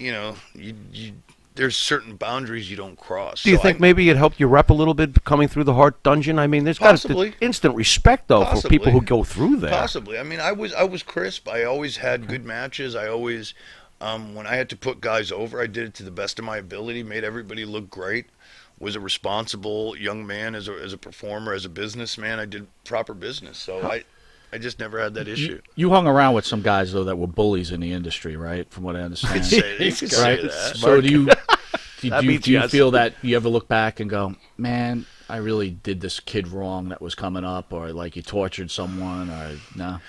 J: there's certain boundaries you don't cross.
K: Do you think maybe it helped you rep a little bit coming through the Hart dungeon? I mean, there's got to be instant respect, though, for people who go through there.
J: Possibly. I mean, I was crisp. I always had good matches. I always, when I had to put guys over, I did it to the best of my ability, made everybody look great. Was a responsible young man as a performer, as a businessman. I did proper business, so I just never had that issue.
B: You hung around with some guys though that were bullies in the industry, right? From what I understand.
J: You could say that.
B: So do you feel that you ever look back and go, man, I really did this kid wrong that was coming up, or like you tortured someone, or no?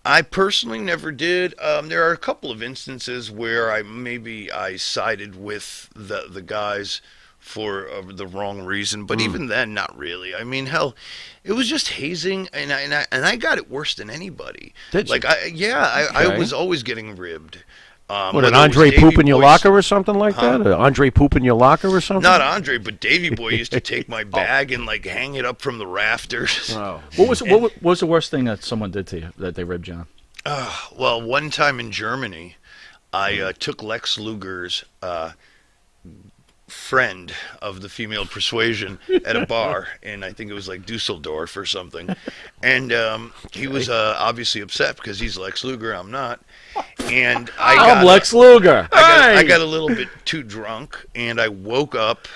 J: I personally never did. There are a couple of instances where I sided with the guys for the wrong reason, but even then, not really. I mean, hell, it was just hazing, and I got it worse than anybody.
K: Did you?
J: Like, I was always getting ribbed.
K: What, did Andre poop in your locker or something like that? Andre poop in your locker or something?
J: Not Andre, but Davey Boy used to take my bag and like hang it up from the rafters.
B: Oh. What was the worst thing that someone did to you that they ribbed you on?
J: Well, one time in Germany, I took Lex Luger's friend of the female persuasion at a bar, and I think it was like Dusseldorf or something, and he was obviously upset because he's Lex Luger, I'm not, and
B: I'm Lex Luger.
J: I got a little bit too drunk, and I woke up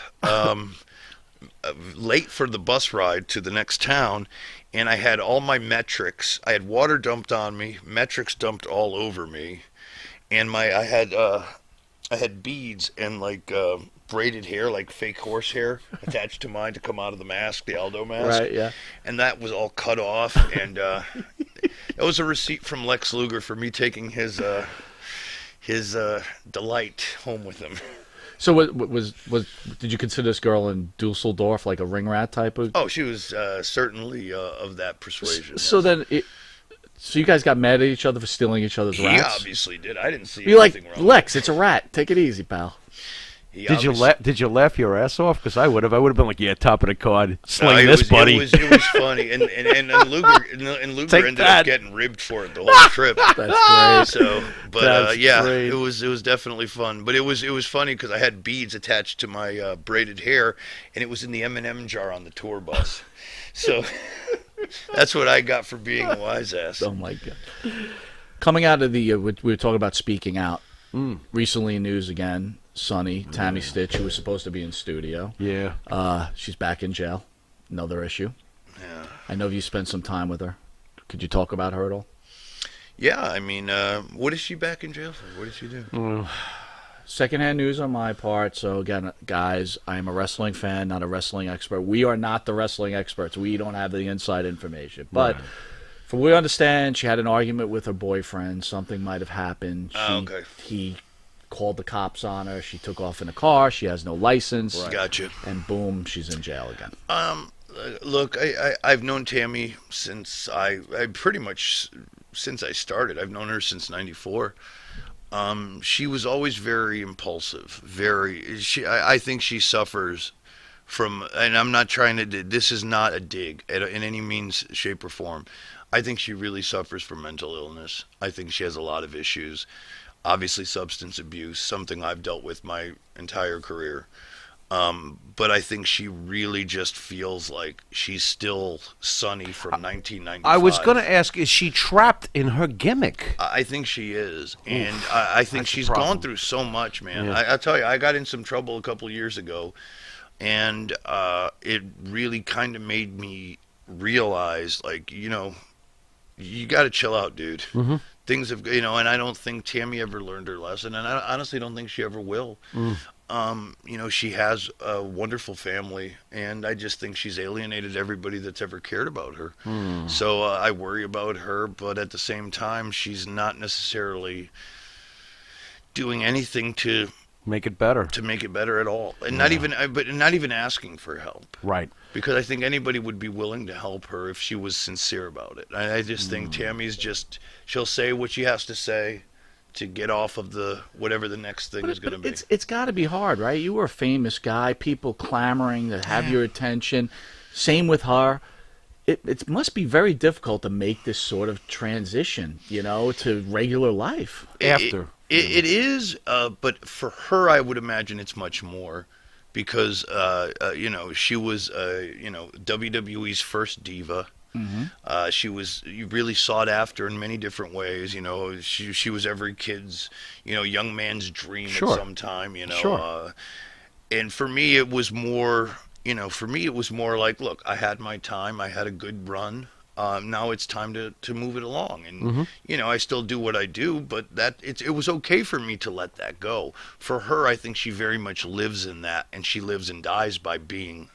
J: late for the bus ride to the next town, and I had all my metrics. I had water dumped on me, metrics dumped all over me, and I had beads and like braided hair, like fake horse hair, attached to mine to come out of the mask, the Aldo mask.
B: Right, yeah.
J: And that was all cut off, and it was a receipt from Lex Luger for me taking his delight home with him.
B: So did you consider this girl in Dusseldorf like a ring rat type of?
J: Oh, she was certainly of that persuasion.
B: So then so you guys got mad at each other for stealing each other's rats?
J: He obviously did. I didn't see
B: You're
J: anything
B: like,
J: wrong.
B: Lex, it's a rat. Take it easy, pal.
K: Did you laugh your ass off? Because I would have. I would have been like, yeah, top of the card, sling this, buddy.
J: It was funny, and Luger ended up getting ribbed for it the whole trip.
B: That's great.
J: So, but
B: great.
J: it was definitely fun. But it was funny because I had beads attached to my braided hair, and it was in the M&M jar on the tour bus. So that's what I got for being a wise ass.
B: Oh my god! Coming out of the, we were talking about speaking out. Recently, news again. Sonny, Tammy Stitch, who was supposed to be in studio.
K: Yeah.
B: She's back in jail. Another issue.
J: Yeah.
B: I know you spent some time with her. Could you talk about her at all?
J: Yeah, I mean, what is she back in jail for? What did she do?
B: Secondhand news on my part. So again, guys, I am a wrestling fan, not a wrestling expert. We are not the wrestling experts. We don't have the inside information. But from what we understand, she had an argument with her boyfriend. Something might have happened. He called the cops on her. She took off in a car. She has no license.
J: Right. Gotcha.
B: And boom, she's in jail again.
J: Look, I've known Tammy since I pretty much since I started. I've known her since '94. She was always very impulsive. I think she suffers from, and I'm not trying to. This is not a dig in any means, shape, or form. I think she really suffers from mental illness. I think she has a lot of issues. Obviously, substance abuse, something I've dealt with my entire career. But I think she really just feels like she's still Sunny from 1995.
K: I was going to ask, is she trapped in her gimmick?
J: I think she is. And I think she's gone through so much, man.
K: Yeah.
J: I'll tell you, I got in some trouble a couple years ago. And it really kind of made me realize, like, you got to chill out, dude. things have, and I don't think Tammy ever learned her lesson, and I honestly don't think she ever will. She has a wonderful family, and I just think she's alienated everybody that's ever cared about her. So I worry about her, but at the same time, she's not necessarily doing anything to
K: make it better.
J: To make it better at all, and not even asking for help.
K: Right.
J: Because I think anybody would be willing to help her if she was sincere about it. I just think Tammy's she'll say what she has to say to get off of whatever the next thing is going to be.
B: It's got to be hard, right? You were a famous guy, people clamoring to have your attention. Same with her. It must be very difficult to make this sort of transition, to regular life after.
J: It is, but for her, I would imagine it's much more. Because she was WWE's first diva. She was really sought after in many different ways. She was every kid's young man's dream at some time. And for me it was more like, look, I had my time, I had a good run. Now it's time to move it along, and I still do what I do, but it was okay for me to let that go. For her, I think she very much lives in that, and she lives and dies by being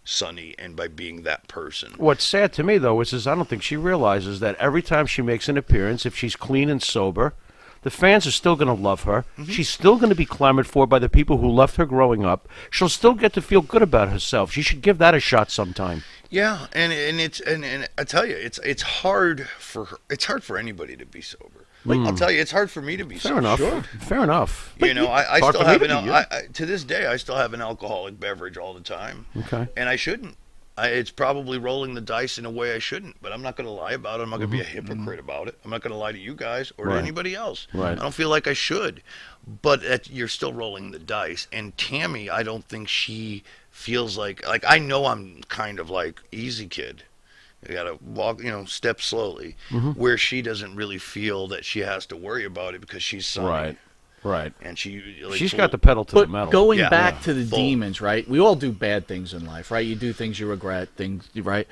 J: Sunny and by being that person.
K: What's sad to me though is I don't think she realizes that every time she makes an appearance, if she's clean and sober, the fans are still going to love her. She's still going to be clamored for by the people who loved her growing up. She'll still get to feel good about herself. She should give that a shot sometime.
J: Yeah, and I tell you, it's hard for her. It's hard for anybody to be sober. I'll tell you, it's hard for me to be sober.
K: Fair enough.
J: I still have to this day, I still have an alcoholic beverage all the time.
K: Okay.
J: And I shouldn't. It's probably rolling the dice in a way I shouldn't, but I'm not going to lie about it. I'm not going to be a hypocrite about it. I'm not going to lie to you guys or to anybody else.
K: Right.
J: I don't feel like I should, but you're still rolling the dice. And Tammy, I don't think she feels like I know I'm kind of like easy kid. You got to walk, step slowly, where she doesn't really feel that she has to worry about it because she's Sunny.
K: Right.
J: And
K: she's got the pedal to the metal.
B: Going back to the demons, right? We all do bad things in life, right? You do things you regret, right?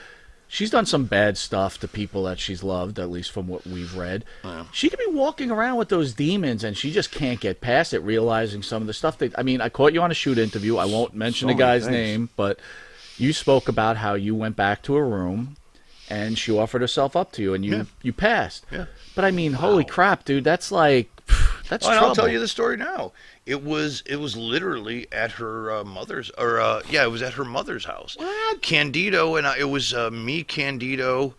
B: She's done some bad stuff to people that she's loved, at least from what we've read. Yeah. She could be walking around with those demons, and she just can't get past it, realizing some of the stuff I caught you on a shoot interview. I won't mention the guy's name, but you spoke about how you went back to a room, and she offered herself up to you, and you passed.
J: Yeah.
B: But holy crap, dude, that's like... That's trouble.
J: I'll tell you the story now. It was literally at her mother's, it was at her mother's house.
B: What?
J: Candido and it was me, Candido,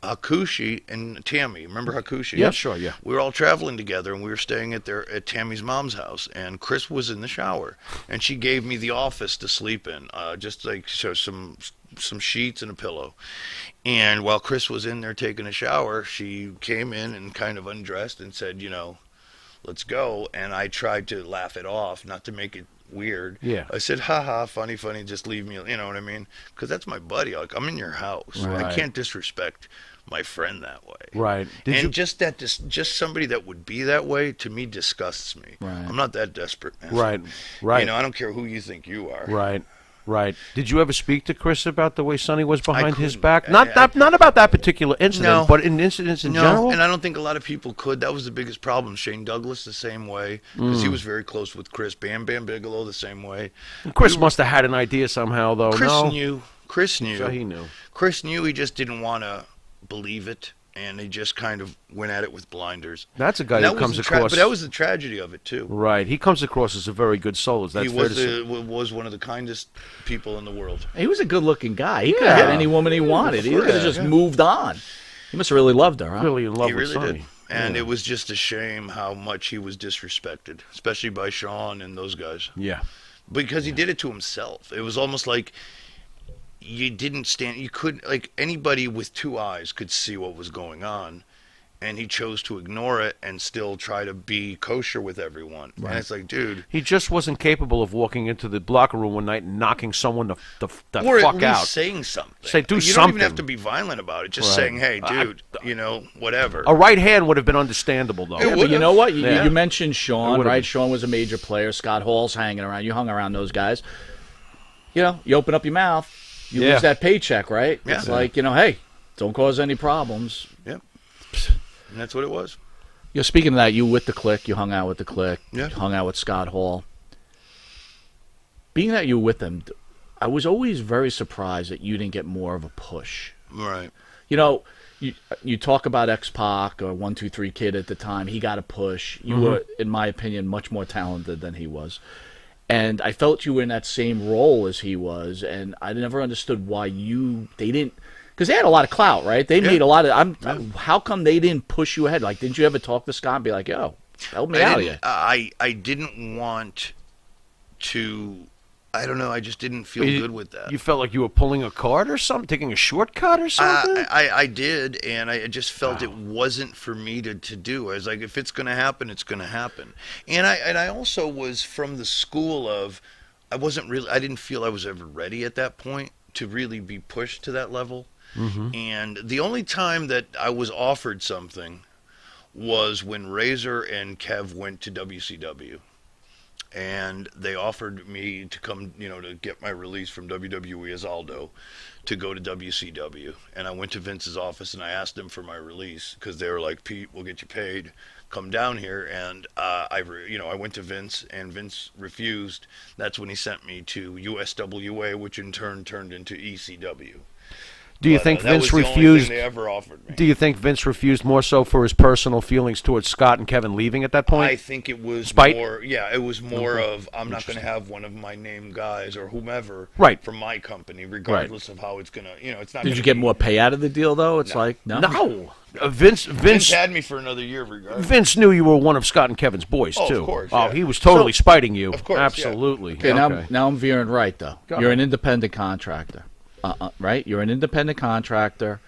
J: Hakushi, and Tammy. Remember Hakushi?
K: Yeah, sure, yeah.
J: We were all traveling together, and we were staying at Tammy's mom's house, and Chris was in the shower, and she gave me the office to sleep in, just like some sheets and a pillow. And while Chris was in there taking a shower, she came in and kind of undressed and said, let's go. And I tried to laugh it off, not to make it weird.
K: Yeah.
J: I said, haha, funny, just leave me, you know what I mean? Because that's my buddy. Like, I'm in your house.
K: Right.
J: I can't disrespect my friend that way.
K: Right.
J: Just somebody that would be that way, to me, disgusts me.
B: Right.
J: I'm not that desperate, man.
K: Right.
J: I don't care who you think you are.
K: Right. Did you ever speak to Chris about the way Sonny was behind his back? Not about that particular incident, but in incidents in general?
J: No, and I don't think a lot of people could. That was the biggest problem. Shane Douglas the same way, because he was very close with Chris. Bam Bam Bigelow the same way.
K: Chris must have had an idea somehow, though.
J: Chris knew.
K: Sure, he knew.
J: Chris knew. He just didn't want to believe it, and he just kind of went at it with blinders.
K: That's a guy who comes across...
J: But that was the tragedy of it, too.
K: Right. He comes across as a very good soul. He
J: was one of the kindest people in the world.
B: He was a good-looking guy. He could have had any woman he wanted. He could have just moved on. He must have really loved her, huh?
K: Really in love
J: with
K: Sonny. He really did.
J: And it was just a shame how much he was disrespected, especially by Sean and those guys.
K: Yeah.
J: Because he did it to himself. It was almost like... you couldn't, like, anybody with two eyes could see what was going on, and he chose to ignore it and still try to be kosher with everyone. Right. And it's like, dude.
K: He just wasn't capable of walking into the locker room one night and knocking someone the fuck out.
J: Or at least saying something.
K: Do something.
J: You don't even have to be violent about it. Just saying, hey, dude, whatever.
K: A right hand would have been understandable, though.
B: Yeah, but you know what? You mentioned Sean, right? Sean was a major player. Scott Hall's hanging around. You hung around those guys. You open up your mouth. You lose that paycheck, right?
J: Yeah.
B: It's like, hey, don't cause any problems.
J: Yep. And that's what it was.
B: Speaking of that, you with the Click, you hung out with the Click,
J: Yeah.
B: you hung out with Scott Hall. Being that you were with them, I was always very surprised that you didn't get more of a push.
J: Right.
B: You talk about X-Pac or 1-2-3 Kid at the time. He got a push. You were, in my opinion, much more talented than he was. And I felt you were in that same role as he was, and I never understood why they didn't, because they had a lot of clout, right? They made a lot of. How come they didn't push you ahead? Like, didn't you ever talk to Scott and be like, "Yo, help me out here"?
J: I didn't want to. I don't know. I just didn't feel good with that.
K: You felt like you were pulling a card or something, taking a shortcut or something?
J: I did, and I just felt it wasn't for me to do. I was like, if it's going to happen, it's going to happen. And I also was from the school of, I didn't feel I was ever ready at that point to really be pushed to that level. And the only time that I was offered something was when Razor and Kev went to WCW. And they offered me to come, to get my release from WWE as Aldo, to go to WCW. And I went to Vince's office and I asked him for my release because they were like, "Pete, we'll get you paid. Come down here." And I went to Vince, and Vince refused. That's when he sent me to USWA, which in turn turned into ECW.
K: Do you think
J: that
K: Vince
J: was the only
K: refused?
J: thing they ever offered me.
K: Do you think Vince refused more so for his personal feelings towards Scott and Kevin leaving at that point?
J: I think it was
K: Spite?
J: more. Yeah, it was more of, I'm not going to have one of my name guys or whomever from my company, regardless of how it's going to. It's not.
B: Did you get more pay out of the deal though? It's like
K: no. Vince
J: had me for another year, regardless.
K: Vince knew you were one of Scott and Kevin's boys too.
J: Of course.
K: Oh,
J: Yeah.
K: he was totally spiting you.
J: Of course,
K: absolutely.
B: Okay, now I'm veering right though.
K: Go
B: You're
K: ahead.
B: an independent contractor, right? You're an independent contractor.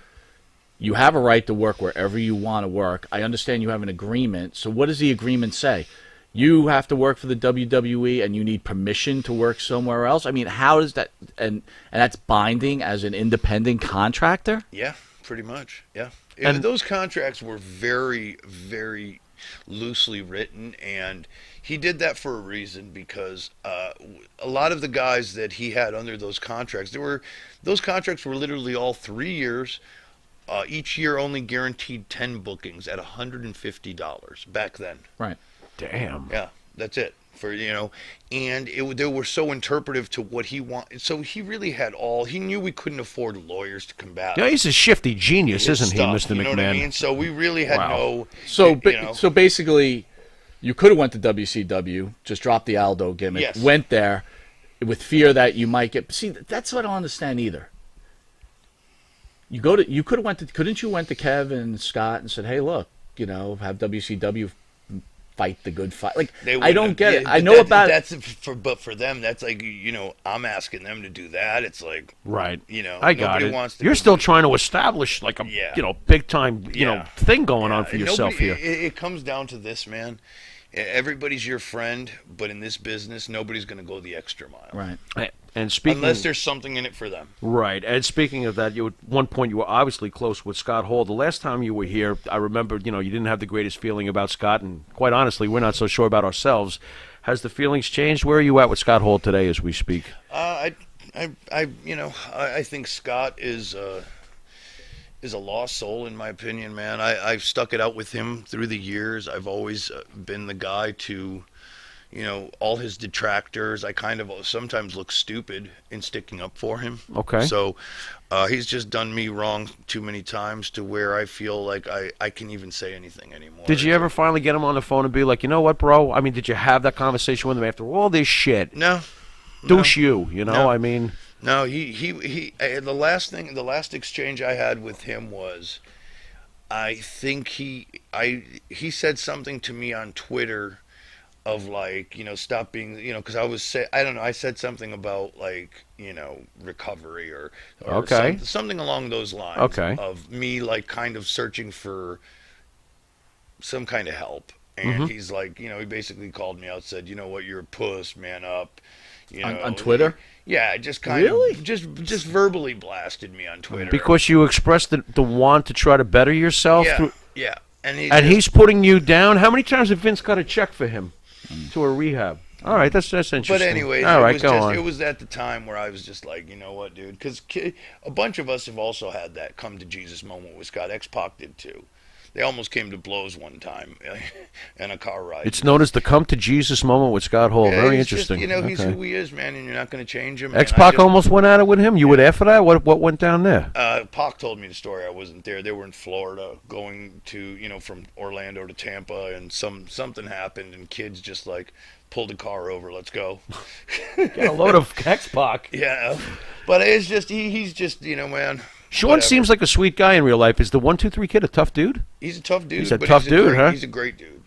B: You have a right to work wherever you want to work. I understand you have an agreement. So what does the agreement say? You have to work for the WWE and you need permission to work somewhere else? I mean, how does that and that's binding as an independent contractor?
J: Yeah, pretty much. Yeah. And those contracts were very, very loosely written, and he did that for a reason, because a lot of the guys that he had under those contracts, those contracts were literally all 3 years. Each year only guaranteed 10 bookings at $150 back then.
B: Right.
K: Damn.
J: Yeah, that's it. And they were so interpretive to what he wanted. So he really had he knew we couldn't afford lawyers to combat.
K: Yeah, he's a shifty genius, isn't he,
J: stuff,
K: Mr. McMahon?
J: You know what I mean? So we really had no.
B: So basically, you could have went to WCW, just dropped the Aldo gimmick,
J: Yes.
B: went there with fear that you might get. See, that's what I don't understand either. Couldn't you went to Kev and Scott and said, "Hey, look, have WCW fight the good fight." Like, I don't get it. I know about it.
J: But for them, that's like, I'm asking them to do that. It's like,
K: right.
J: I
K: got
J: nobody
K: it.
J: wants to.
K: You're still trying to establish like a big time thing going on for yourself here.
J: It comes down to this, man. Everybody's your friend, but in this business, nobody's going to go the extra mile.
B: Right.
K: And speaking,
J: unless there's something in it for them.
K: Right. And speaking of that, at one point you were obviously close with Scott Hall. The last time you were here, I remember, you didn't have the greatest feeling about Scott, and quite honestly, we're not so sure about ourselves. Has the feelings changed? Where are you at with Scott Hall today as we speak?
J: I think Scott is a lost soul, in my opinion, man. I've stuck it out with him through the years. I've always been the guy to, all his detractors, I kind of sometimes look stupid in sticking up for him.
K: Okay.
J: So he's just done me wrong too many times to where I feel like I can even say anything anymore.
K: Did you ever finally get him on the phone and be like, you know what, bro? I mean, did you have that conversation with him after all this shit?
J: No.
K: Douche you,
J: No.
K: I mean.
J: No, the last exchange I had with him was, I think he said something to me on Twitter of like, stop being, because I said something about like, recovery or
K: okay.
J: something along those lines.
K: Okay.
J: Of me like kind of searching for some kind of help. And he's like, he basically called me out, said, "You know what, you're a puss, man up."
B: On Twitter?
J: Yeah, just kind of just verbally blasted me on Twitter.
K: Because you expressed the want to try to better yourself?
J: Yeah. And
K: he's putting you down? How many times have Vince got a check for him to a rehab? All right, that's interesting.
J: But anyways,
K: all right, go on.
J: It was at the time where I was just like, you know what, dude? Because a bunch of us have also had that come to Jesus moment with Scott. X-Pac did too. they almost came to blows one time in a car ride.
K: It's known as the come to Jesus moment with Scott Hall.
J: Yeah,
K: Very
J: he's
K: interesting.
J: Just, he's who he is, man, and you're not going to change him.
K: X-Pac almost went at it with him. You were there for that? What went down there?
J: Pac told me the story. I wasn't there. They were in Florida, going to from Orlando to Tampa, and something happened, and kids just like pulled the car over. Let's go.
K: Got a load of X-Pac.
J: Yeah, but it's just he's just man.
K: Sean
J: whatever.
K: seems like a sweet guy in real life. Is the 1-2-3 kid a tough dude?
J: He's a tough dude.
K: He's a tough dude, huh?
J: He's a great dude.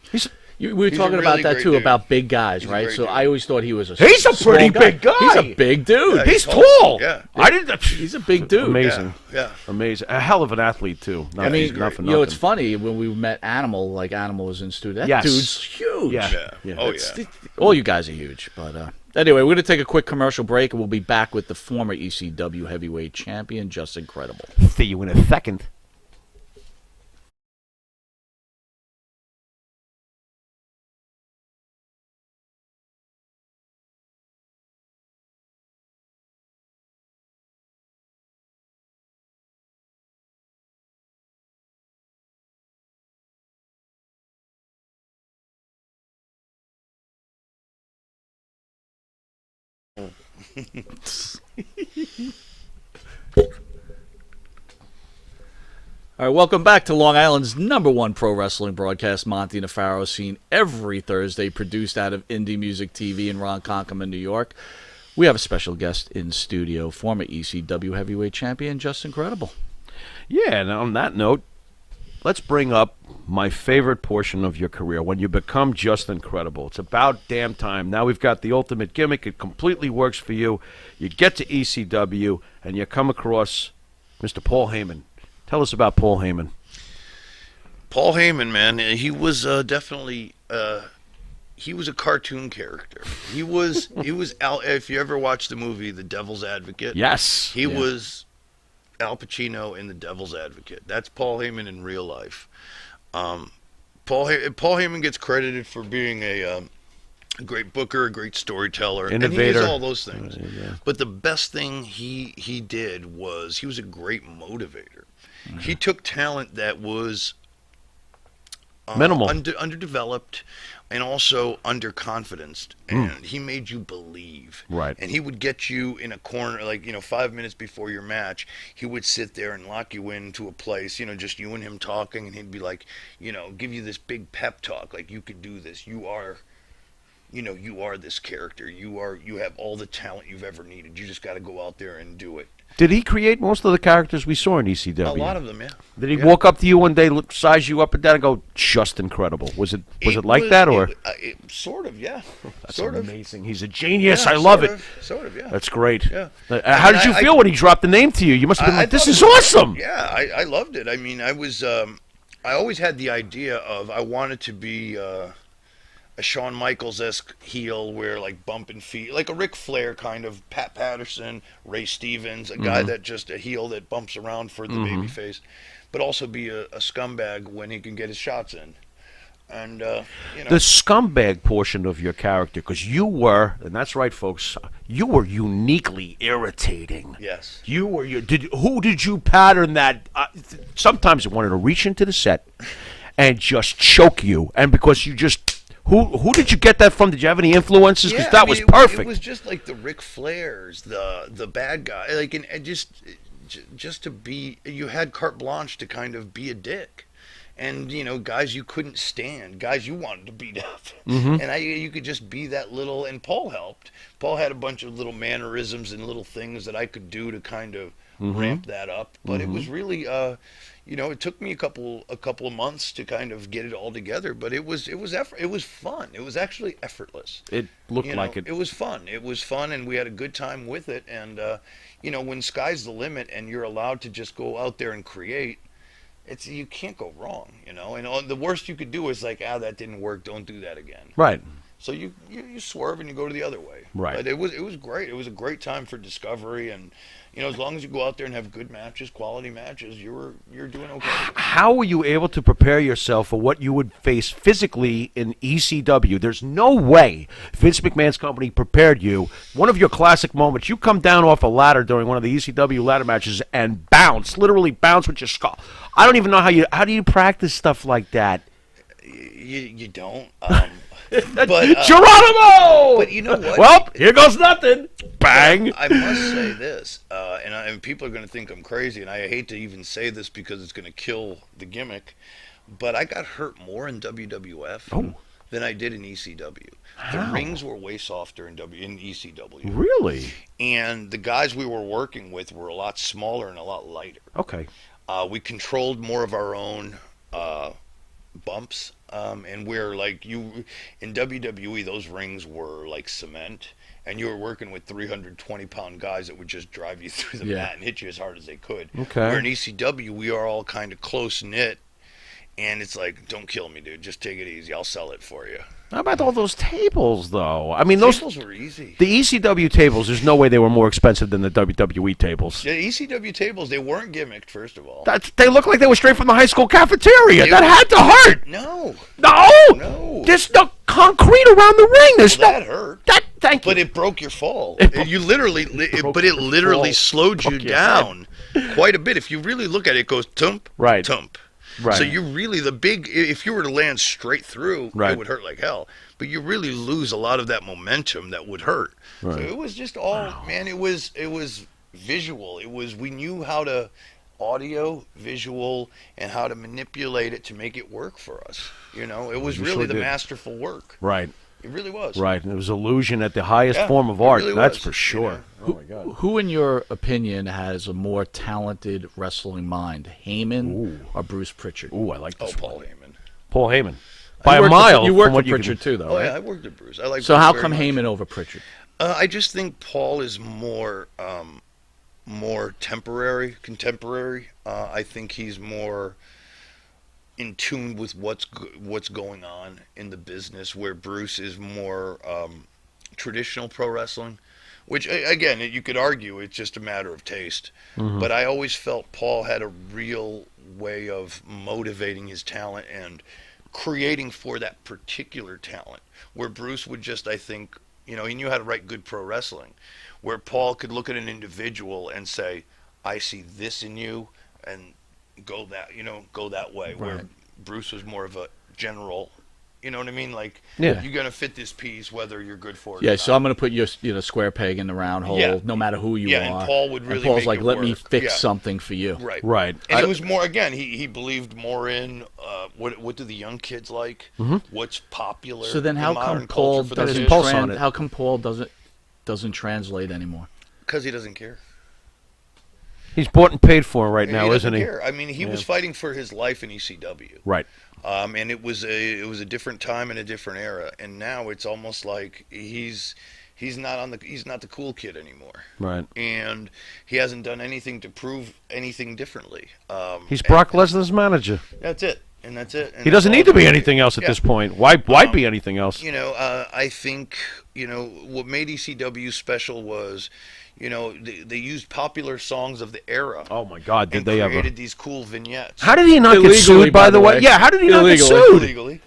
B: We were talking about that too, about big guys, right? So I always thought he was a
K: He's a pretty big guy.
B: He's a big dude.
K: Yeah, he's tall.
J: Yeah.
K: I didn't.
B: He's a big dude.
K: Amazing.
J: Yeah.
K: Amazing. A hell of an athlete too.
B: I mean, it's funny when we met Animal. Like Animal was in studio. That dude's huge.
K: Yeah.
J: Oh yeah.
B: All you guys are huge. But anyway, we're gonna take a quick commercial break, and we'll be back with the former ECW Heavyweight Champion, Just Incredible.
K: See you in a second.
B: All right, welcome back to Long Island's #1 pro wrestling broadcast, Monty Nefaro, seen every Thursday, produced out of Indie Music TV in Ronkonkoma, New York. We have a special guest in studio, former ECW Heavyweight Champion, Just Incredible.
K: Yeah, and on that note, let's bring up my favorite portion of your career, when you become Just Incredible. It's about damn time. Now we've got the ultimate gimmick. It completely works for you. You get to ECW, and you come across Mr. Paul Heyman. Tell us about Paul Heyman.
J: Paul Heyman, man, he was definitely he was a cartoon character. He was if you ever watched the movie The Devil's Advocate.
K: Yes.
J: He was Al Pacino in The Devil's Advocate. That's Paul Heyman in real life. Paul Heyman gets credited for being a great booker, a great storyteller,
K: innovator,
J: and he is all those things. Yeah. But the best thing he did was he was a great motivator. Mm-hmm. He took talent that was
K: minimal,
J: underdeveloped, and also underconfidenced, and he made you believe.
K: Right.
J: And he would get you in a corner, 5 minutes before your match. He would sit there and lock you into a place, just you and him talking, and he'd be like, give you this big pep talk, like you could do this. You are this character. You have all the talent you've ever needed. You just got to go out there and do it.
K: Did he create most of the characters we saw in ECW?
J: A lot of them, yeah.
K: Did he walk up to you one day, size you up and down, and go, Just Incredible? Was it like that, or?
J: Sort of, yeah.
K: That's
J: sort
K: amazing. He's a genius.
J: Yeah,
K: I love it.
J: Sort of, yeah.
K: That's great.
J: Yeah.
K: How did you feel when he dropped the name to you? You must have been like, this is awesome.
J: Yeah, I loved it. I mean, I always had the idea of I wanted to be a Shawn Michaels-esque heel, where bumping feet, like a Ric Flair kind of, Pat Patterson, Ray Stevens, a guy that just a heel that bumps around for the babyface, but also be a scumbag when he can get his shots in. And
K: the scumbag portion of your character, because you were, and that's right, folks, you were uniquely irritating.
J: Yes.
K: Who did you pattern that? Sometimes you wanted to reach into the set and just choke you, and because you just. Who did you get that from? Did you have any influences? Because that was perfect.
J: It was just like the Ric Flairs, the bad guy, and just to be. You had carte blanche to kind of be a dick, and guys you couldn't stand, guys you wanted to beat up, and you could just be that little. And Paul helped. Paul had a bunch of little mannerisms and little things that I could do to kind of ramp that up. But it was really. It took me a couple of months to kind of get it all together, but it was fun. It was actually effortless.
K: It looked like it.
J: It was fun. It was fun, and we had a good time with it. And when sky's the limit, and you're allowed to just go out there and create, you can't go wrong. And the worst you could do is that didn't work. Don't do that again.
K: Right.
J: So you swerve and you go to the other way.
K: Right.
J: But it was great. It was a great time for discovery, and as long as you go out there and have good matches, quality matches, you're doing okay.
K: How were you able to prepare yourself for what you would face physically in ECW? There's no way Vince McMahon's company prepared you. One of your classic moments, you come down off a ladder during one of the ECW ladder matches and literally bounce with your skull. I don't even know how do you practice stuff like that?
J: You don't.
K: But Geronimo!
J: But you know what?
K: Well, here goes nothing. Bang!
J: I must say this, and people are going to think I'm crazy, and I hate to even say this because it's going to kill the gimmick, but I got hurt more in WWF than I did in ECW. The rings were way softer in ECW.
K: Really?
J: And the guys we were working with were a lot smaller and a lot lighter.
K: Okay.
J: We controlled more of our own bumps, and we're like in WWE, those rings were like cement, and you were working with 320-pound guys that would just drive you through the mat and hit you as hard as they could.
K: Okay.
J: Where in ECW, we are all kind of close knit, and it's like, don't kill me, dude. Just take it easy. I'll sell it for you.
K: How about all those tables, though? I mean, those
J: tables were easy.
K: The ECW tables, there's no way they were more expensive than the WWE tables.
J: The ECW tables, they weren't gimmicked, first of all.
K: They look like they were straight from the high school cafeteria. That had to hurt.
J: No.
K: No. There's no concrete around the ring. There's
J: that hurt.
K: Thank you.
J: But it broke your fall. It literally slowed you down quite a bit. If you really look at it, it goes tump, tump.
K: Right.
J: So you really, if you were to land straight through, it would hurt like hell. But you really lose a lot of that momentum that would hurt.
K: Right.
J: So it was just man, it was visual. We knew how to audio, visual, and how to manipulate it to make it work for us. It was really the masterful work.
K: Right.
J: It really was.
K: Right. It was illusion at the highest form of art.
J: Really
K: That's
J: was.
K: for sure. Oh, my God.
B: Who, in your opinion, has a more talented wrestling mind, Heyman or Bruce Pritchard?
K: Ooh, I like this
J: Paul Heyman.
K: Paul Heyman. By a mile.
B: You worked
K: with
B: with Pritchard, too, though,
J: Oh,
B: right?
J: yeah, I worked with Bruce. I like
B: So
J: Bruce
B: how
J: very
B: come
J: much.
B: Heyman over Pritchard?
J: I just think Paul is more contemporary. I think he's more in tune with what's going on in the business, where Bruce is more traditional pro wrestling, which again you could argue it's just a matter of taste. But I always felt Paul had a real way of motivating his talent and creating for that particular talent, where Bruce would just, I think, he knew how to write good pro wrestling, where Paul could look at an individual and say, I see this in you, and go that way.
B: Right.
J: Where Bruce was more of a general, you know what I mean? Like,
K: Yeah.
J: you're going to fit this piece whether you're good for it or
B: Yeah,
J: not.
B: so I'm going to put your square peg in the round hole, no matter who you are.
J: Yeah, and Paul would really
B: and Paul's
J: make
B: like,
J: it
B: let me
J: work.
B: fix
J: Yeah.
B: something for you.
J: Right.
K: Right.
J: And it was more, again, he believed more in what do the young kids like? What's popular?
B: So then
J: in
B: how
J: modern
B: come Paul
J: culture for the
B: doesn't
J: kids?
K: pulse on it.
B: how come Paul doesn't translate anymore?
J: Because he doesn't care.
K: He's bought and paid for right now,
J: he
K: isn't
J: doesn't
K: he?
J: care. I mean, he was fighting for his life in ECW.
K: Right.
J: And it was a different time and a different era, and now it's almost like he's not the cool kid anymore.
K: Right.
J: And he hasn't done anything to prove anything differently.
K: He's Brock Lesnar's manager.
J: That's it. And that's it. And
K: He doesn't
J: that's
K: need
J: all
K: to be
J: he-
K: anything else at
J: Yeah.
K: this point. Why be anything else?
J: I think, what made ECW special was, they used popular songs of the era.
K: Oh, my God, did
J: and
K: they ever.
J: created these cool vignettes.
K: How did he not get
B: Illegally,
K: sued, by the way?
B: way.
K: Yeah, how did he not get
B: Illegally.
K: sued?
J: Illegally.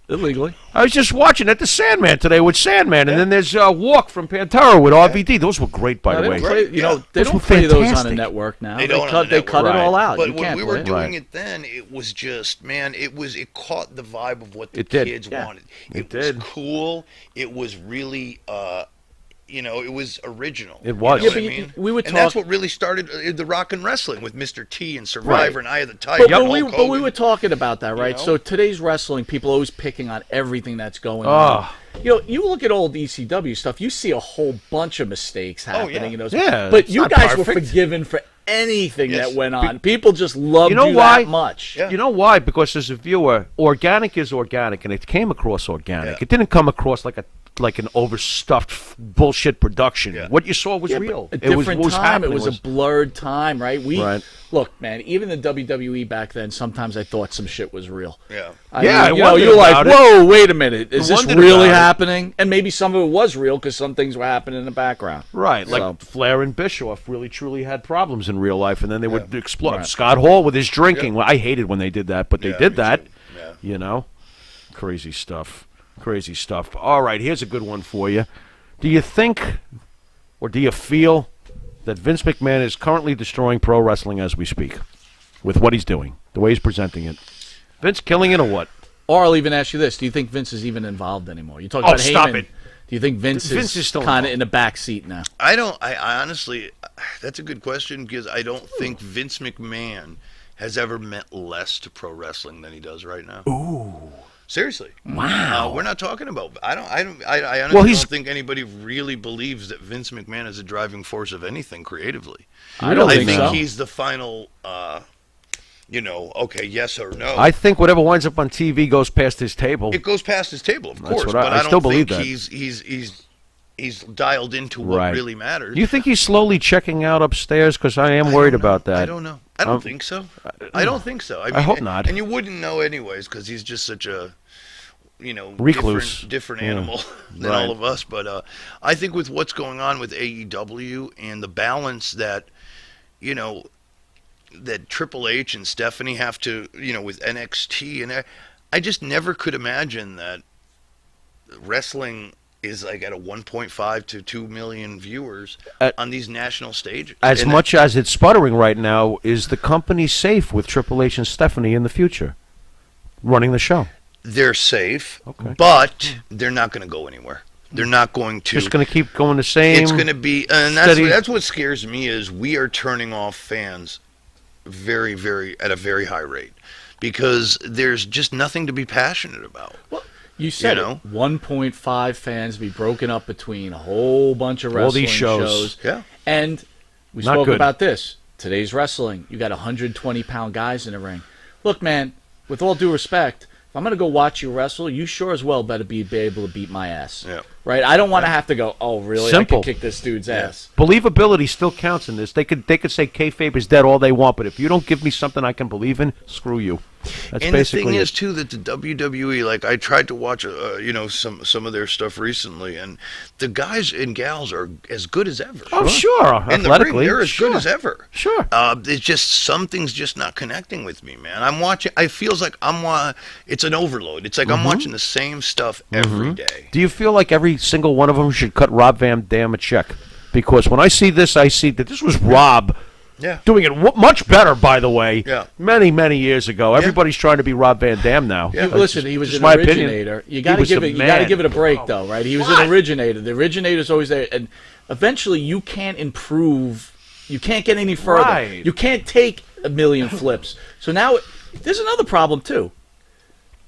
B: Illegally.
K: I was just watching at the Sandman today with Sandman, and then there's Walk from Pantera with RVD. Those were great, by
B: No,
K: the
B: they
K: way.
B: don't play,
J: Great,
B: you know,
J: yeah.
B: they
K: Those
B: don't
K: were
B: play those on a
K: fantastic.
B: network now.
J: They don't on the
B: They cut
J: network.
B: it all out.
J: But
B: You
J: when
B: can't
J: we were
B: play
J: doing it then, it was just, man, it caught the vibe of what the
K: It did.
J: kids
B: Yeah.
J: wanted.
K: It
J: was
K: did.
J: cool. It was really, it was original.
K: It was.
J: You
K: Yeah,
J: know what
B: but
J: I mean?
B: we would
J: and that's
B: talk-
J: what really started the rock and wrestling with Mr. T and Survivor and Eye of the
B: But,
J: Tiger. and
B: we
J: Hulk Hogan.
B: were talking about that, right?
J: know?
B: So today's wrestling, people always picking on everything that's going
K: Oh.
B: on. You look at old ECW stuff, you see a whole bunch of mistakes happening.
J: yeah.
K: Yeah,
B: but
K: it's
B: you
K: not
B: guys were
K: perfect.
B: forgiven for anything
J: Yes.
B: that went on. People just loved
K: You know
B: you
K: why?
B: that much.
J: Yeah.
K: You know why? Because as a viewer, organic is organic, and it came across organic.
J: Yeah.
K: It didn't come across like like an overstuffed bullshit production.
J: Yeah.
K: What you saw was
B: Yeah,
K: real.
B: but a different
K: what was
B: time.
K: happening
B: It was a blurred time, right? Look, man. Even the WWE back then, sometimes I thought some shit was real.
J: Yeah.
B: You're like, whoa, wait a minute, is this really happening? And maybe some of it was real because some things were happening in the background.
K: Right, like Flair and Bischoff really truly had problems in real life, and then they would explode. Right. Scott Hall with his drinking. Well, I hated when they did that, but they did that.
J: Yeah.
K: You know, crazy stuff. Crazy stuff. All right, here's a good one for you. Do you think, or do you feel, that Vince McMahon is currently destroying pro wrestling as we speak with what he's doing, the way he's presenting it? Vince killing it or what?
B: Or I'll even ask you this. Do you think Vince is even involved anymore? You talk about Heyman.
K: Stop it.
B: Do you think Vince is
K: still
B: kind of in the back seat now?
J: I honestly, that's a good question because I don't think Vince McMahon has ever meant less to pro wrestling than he does right now.
K: Ooh.
J: Seriously.
B: Wow.
J: We're not talking about. I honestly don't think anybody really believes that Vince McMahon is a driving force of anything creatively.
B: I don't think so.
J: He's the final. Okay, yes or no.
K: I think whatever winds up on TV goes past his table.
J: It goes past his table, of course.
K: What
J: but
K: I
J: don't
K: still believe
J: think
K: that.
J: he's dialed into what really matters.
K: Do you think he's slowly checking out upstairs? Because I am worried about that.
J: I don't know. I don't think so. I don't think so.
K: I hope not.
J: And you wouldn't know anyways because he's just such a
K: recluse,
J: different animal than all of us. But I think with what's going on with AEW and the balance that, that Triple H and Stephanie have to, with NXT, and I just never could imagine that wrestling is like at a 1.5 to 2 million viewers on these national stages.
K: As much as it's sputtering right now, is the company safe with Triple H and Stephanie in the future running the show?
J: They're safe, but they're not going to go anywhere. They're not going to.
K: Just going to keep going the same.
J: It's going to be, and that's what scares me is we are turning off fans very, very at a very high rate because there's just nothing to be passionate about.
B: Well, you said it. 1.5 fans be broken up between a whole bunch of wrestling
K: all these shows.
J: Yeah,
B: and we spoke about this. Today's wrestling. You got 120-pound guys in the ring. Look, man. With all due respect. If I'm going to go watch you wrestle, you sure as well better be able to beat my ass.
J: Yeah.
B: Right? I don't want to have to go, oh, really?
K: Simple.
B: I can kick this dude's ass.
K: Believability still counts in this. They could say kayfabe is dead all they want, but if you don't give me something I can believe in, screw you. That's
J: and
K: basically
J: the thing is, too, that the WWE, like I tried to watch, some of their stuff recently, and the guys and gals are as good as ever.
K: Oh, sure.
J: In the ring, they're as good as ever.
K: Sure.
J: It's just something's just not connecting with me, man. I'm watching. It feels like it's an overload. It's like I'm watching the same stuff every day.
K: Do you feel like every single one of them should cut Rob Van Dam a check? Because when I see this, I see that this was Rob.
J: Yeah.
K: Doing it much better, by the way.
J: Yeah.
K: Many, many years ago. Everybody's trying to be Rob Van Dam now.
B: Yeah. Listen, he was an originator. You got to give it a break, though, right? He was an originator. The originator's always there, and eventually you can't improve. You can't get any further.
K: Right.
B: You can't take a million flips. So now there's another problem too.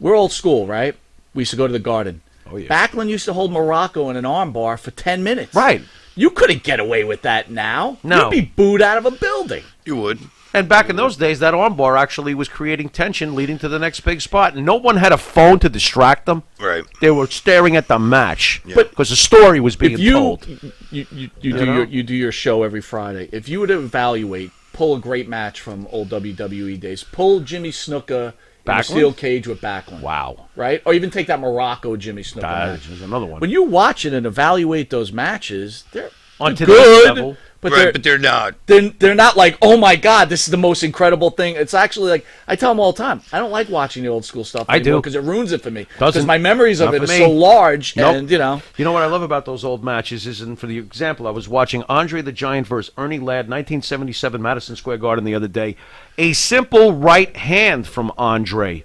B: We're old school, right? We used to go to the Garden.
K: Oh yeah.
B: Backlund used to hold Morocco in an armbar for 10 minutes.
K: Right.
B: You couldn't get away with that now.
K: No.
B: You'd be booed out of a building.
J: You would.
K: And back in those days, that armbar actually was creating tension leading to the next big spot. And no one had a phone to distract them.
J: Right.
K: They were staring at the match.
J: Yeah.
K: But because the story was being told.
B: You do your show every Friday. If you were to evaluate, pull a great match from old WWE days, pull Jimmy Snuka in a steel cage with Backlund.
K: Wow.
B: Right? Or even take that Morocco Jimmy Snuka match.
K: There's another one.
B: When you watch it and evaluate those matches, they're
K: to
B: good,
J: but they're not.
B: They're not like, oh my God, this is the most incredible thing. It's actually like, I tell them all the time, I don't like watching the old school stuff anymore because it ruins it for me. Because my memories of it are so large, and
K: You know what I love about those old matches is, and for the example, I was watching Andre the Giant versus Ernie Ladd, 1977 Madison Square Garden the other day. A simple right hand from Andre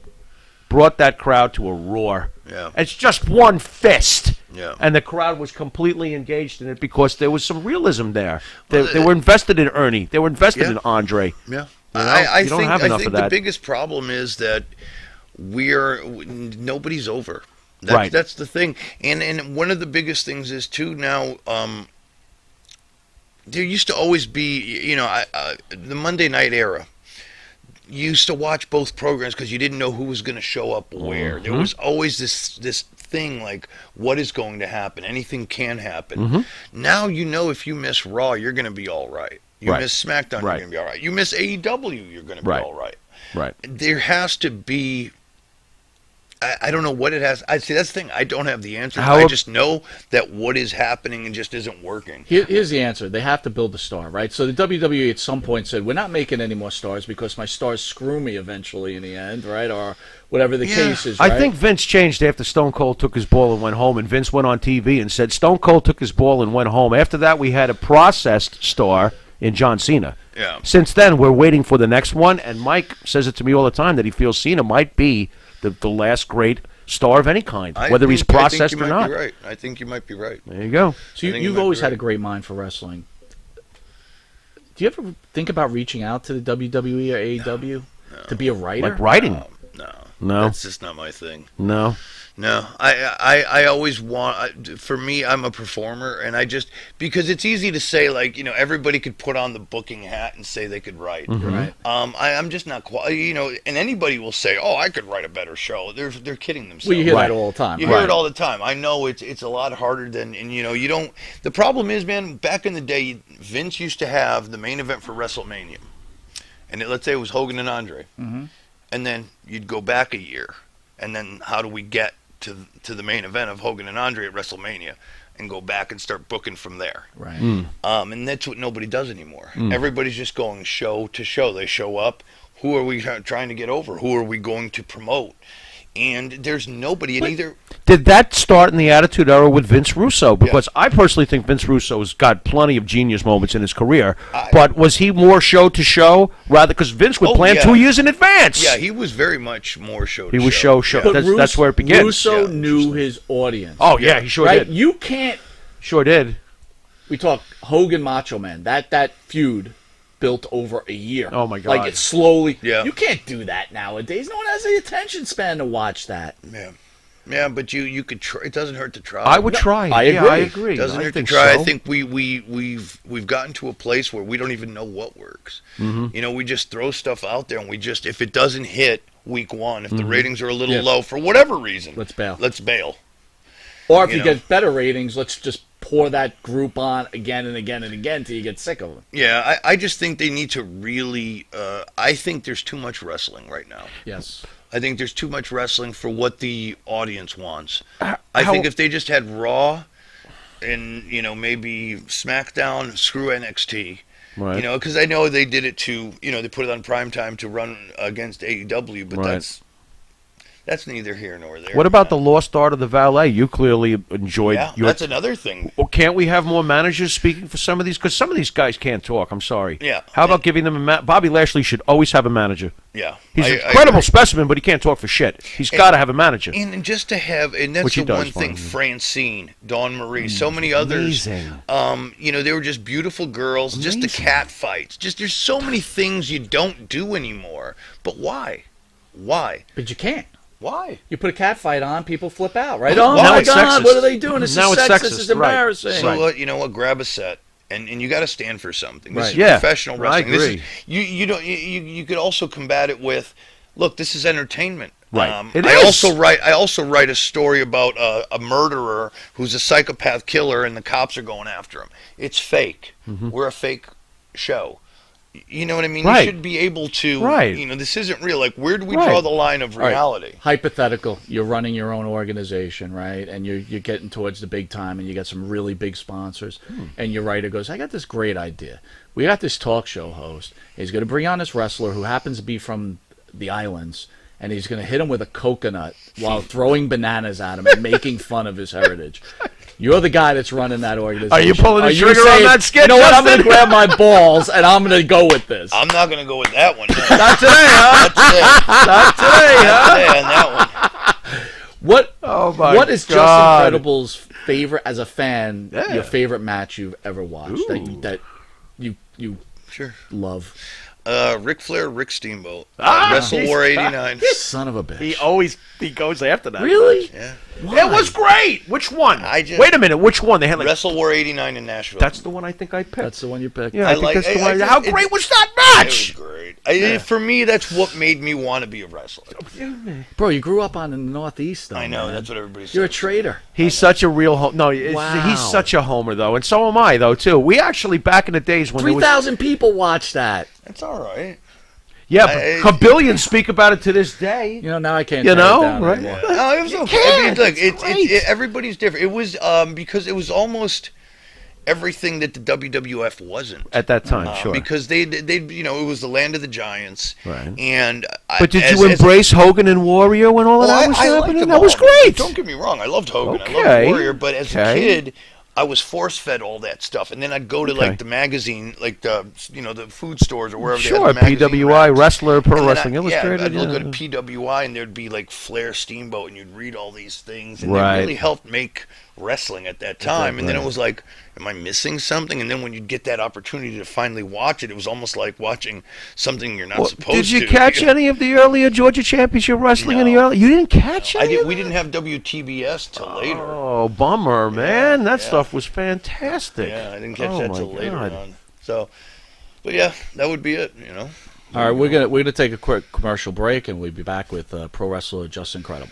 K: brought that crowd to a roar.
J: Yeah.
K: It's just one fist.
J: Yeah.
K: And the crowd was completely engaged in it because there was some realism there. They were invested in Ernie. They were invested in Andre.
J: Yeah.
K: I think
J: the biggest problem is that nobody's over.
K: Right.
J: That's the thing. And one of the biggest things is too now. There used to always be, the Monday night era. You used to watch both programs because you didn't know who was going to show up where. There was always this thing like what is going to happen. Anything can happen. Now you know if you miss Raw, you're going to be all right. You miss SmackDown, you're going to be all right. You miss AEW, you're going to be all right.
K: Right.
J: There has to be. I don't know what it has. I see that's the thing. I don't have the answer. I just know that what is happening and just isn't working.
B: Here's the answer. They have to build a star, right? So the WWE at some point said, we're not making any more stars because my stars screw me eventually in the end, right? Or whatever the case is, right?
K: I think Vince changed after Stone Cold took his ball and went home, and Vince went on TV and said Stone Cold took his ball and went home. After that, we had a processed star in John Cena.
J: Yeah.
K: Since then, we're waiting for the next one, and Mike says it to me all the time that he feels Cena might be the last great star of any kind, whether he's processed or not.
J: Right. I think you might be right.
K: There you go.
B: So you've always had a great mind for wrestling. Do you ever think about reaching out to the WWE or AEW to be a writer?
K: Like writing?
J: No. That's just not my thing.
K: No.
J: I always want, for me, I'm a performer, and because it's easy to say, like, everybody could put on the booking hat and say they could write, right? I'm just not, and anybody will say, oh, I could write a better show. They're kidding themselves.
B: Well, you hear that all the time.
J: You hear it all the time. I know it's a lot harder than, and you don't, the problem is, man, back in the day, Vince used to have the main event for WrestleMania, and let's say it was Hogan and Andre, and then you'd go back a year, and then how do we get to the main event of Hogan and Andre at WrestleMania and go back and start booking from there.
B: Right.
J: And that's what nobody does anymore. Everybody's just going show to show. They show up. Who are we trying to get over? Who are we going to promote? And there's nobody in either.
K: Did that start in the Attitude Era with Vince Russo? Because I personally think Vince Russo's got plenty of genius moments in his career. But was he more show to show rather? Because Vince would plan 2 years in advance.
J: Yeah, he was very much more show to
K: show. He was show.
B: But
K: That's where it began.
B: Russo knew his audience.
K: Oh, yeah, he sure did.
B: You can't.
K: Sure did.
B: We talk Hogan Macho Man. That feud built over a year.
K: Oh, my God.
B: Like, it's slowly.
J: Yeah.
B: You can't do that nowadays. No one has the attention span to watch that.
J: Yeah, but you could try. It doesn't hurt to try.
K: I would try.
B: I agree.
K: I agree.
J: It doesn't hurt to try. I think we've gotten to a place where we don't even know what works. We just throw stuff out there, and if it doesn't hit week one, if the ratings are a little low for whatever reason,
B: let's bail.
J: Or
B: if you get better ratings, let's just pour that group on again and again and again till you get sick of them.
J: Yeah, I just think they need to really. I think there's too much wrestling right now.
B: Yes.
J: I think there's too much wrestling for what the audience wants. I think if they just had Raw and, maybe SmackDown, screw NXT.
K: Right.
J: Because I know they did it to, they put it on primetime to run against AEW, but that's neither here nor there.
K: What about the lost art of the valet? You clearly enjoyed.
J: Yeah, that's another thing.
K: Well, can't we have more managers speaking for some of these? Because some of these guys can't talk. I'm sorry.
J: Yeah.
K: How about giving them Bobby Lashley should always have a manager.
J: Yeah.
K: He's an incredible specimen, but he can't talk for shit. He's got to have a manager.
J: And just to have, and that's the one thing, Francine, Dawn Marie, so many others.
K: Amazing.
J: They were just beautiful girls. Amazing. Just the cat fights. There's so many things you don't do anymore. But why?
B: But you can't.
J: Why?
B: You put a cat fight on, people flip out, right?
K: Oh,
B: my God, what are they doing? This is sexist. This is embarrassing.
J: So you know what? Grab a set, and you got to stand for something. This is professional wrestling.
K: I agree.
J: You could also combat it with, look, this is entertainment.
K: Right.
J: I also write a story about a murderer who's a psychopath killer, and the cops are going after him. It's fake. We're a fake show. You know what I mean?
K: Right.
J: You should be able to, this isn't real. Like, where do we draw the line of reality?
B: Hypothetical. You're running your own organization, right? And you're getting towards the big time, and you got some really big sponsors. And your writer goes, I got this great idea. We got this talk show host. He's going to bring on this wrestler who happens to be from the islands, and he's going to hit him with a coconut while throwing bananas at him and making fun of his heritage. You're the guy that's running that organization.
K: Are you pulling the trigger on that sketch?
B: You know what? I'm going to grab my balls and I'm going to go with this.
J: I'm not going to go with that one. No.
K: Not today, huh?
J: Not today, huh? Not today on that one.
B: What is Justin Credible's favorite, as a fan, your favorite match you've ever watched that you
J: Sure.
B: love?
J: Ric Flair, Rick Steamboat. Wrestle War 89.
B: Son of a bitch.
K: He goes after that.
B: Really?
J: Yeah.
B: Why?
K: It was great. Which one? Wait a minute. Which one? They had like
J: Wrestle War 89 in Nashville.
K: That's the one I think I picked.
B: That's the one you picked.
K: Yeah, I think that's the one. How great was that match?
J: It was great. For me, that's what made me want to be a wrestler.
B: Bro, you grew up on the Northeast, though.
J: I know.
B: Man.
J: That's what everybody says.
B: You're a traitor.
K: He's such a real
B: Wow.
K: he's such a homer though, and so am I though too. We actually back in the days when
B: 3,000 people watched that.
J: That's all right.
K: Yeah, but billions speak about it to this day.
B: You know, now I can't.
K: You
B: tear it
K: know,
B: down
K: right?
B: anymore.
J: No, it was okay. I mean, look, everybody's different. It was because it was almost everything that the WWF wasn't
K: At that time, sure.
J: Because they it was the land of the giants.
K: Right.
J: And
K: But did you embrace Hogan and Warrior when all of that was happening? That was great.
J: Don't get me wrong. I loved Hogan. I
K: Okay.
J: loved Warrior. But as a kid, I was force-fed all that stuff, and then I'd go to like the magazine, like the the food stores or wherever.
K: Sure,
J: they had the magazine
K: PWI,
J: racks.
K: Wrestler, Pro
J: And then
K: Wrestling Illustrated.
J: I'd look at a PWI, and there'd be like Flair, Steamboat, and you'd read all these things, and they really helped make wrestling at that time. And then it was like, am I missing something? And then when you'd get that opportunity to finally watch it, it was almost like watching something you're not supposed to.
K: Did you catch any of the earlier Georgia Championship Wrestling in the early? You didn't catch any?
J: We didn't have WTBS till later.
K: Oh, bummer, man. That stuff was fantastic.
J: Yeah, I didn't catch that till later on. So, but yeah, that would be it,
B: All right, we're gonna take a quick commercial break, and we'll be back with pro wrestler Just Incredible.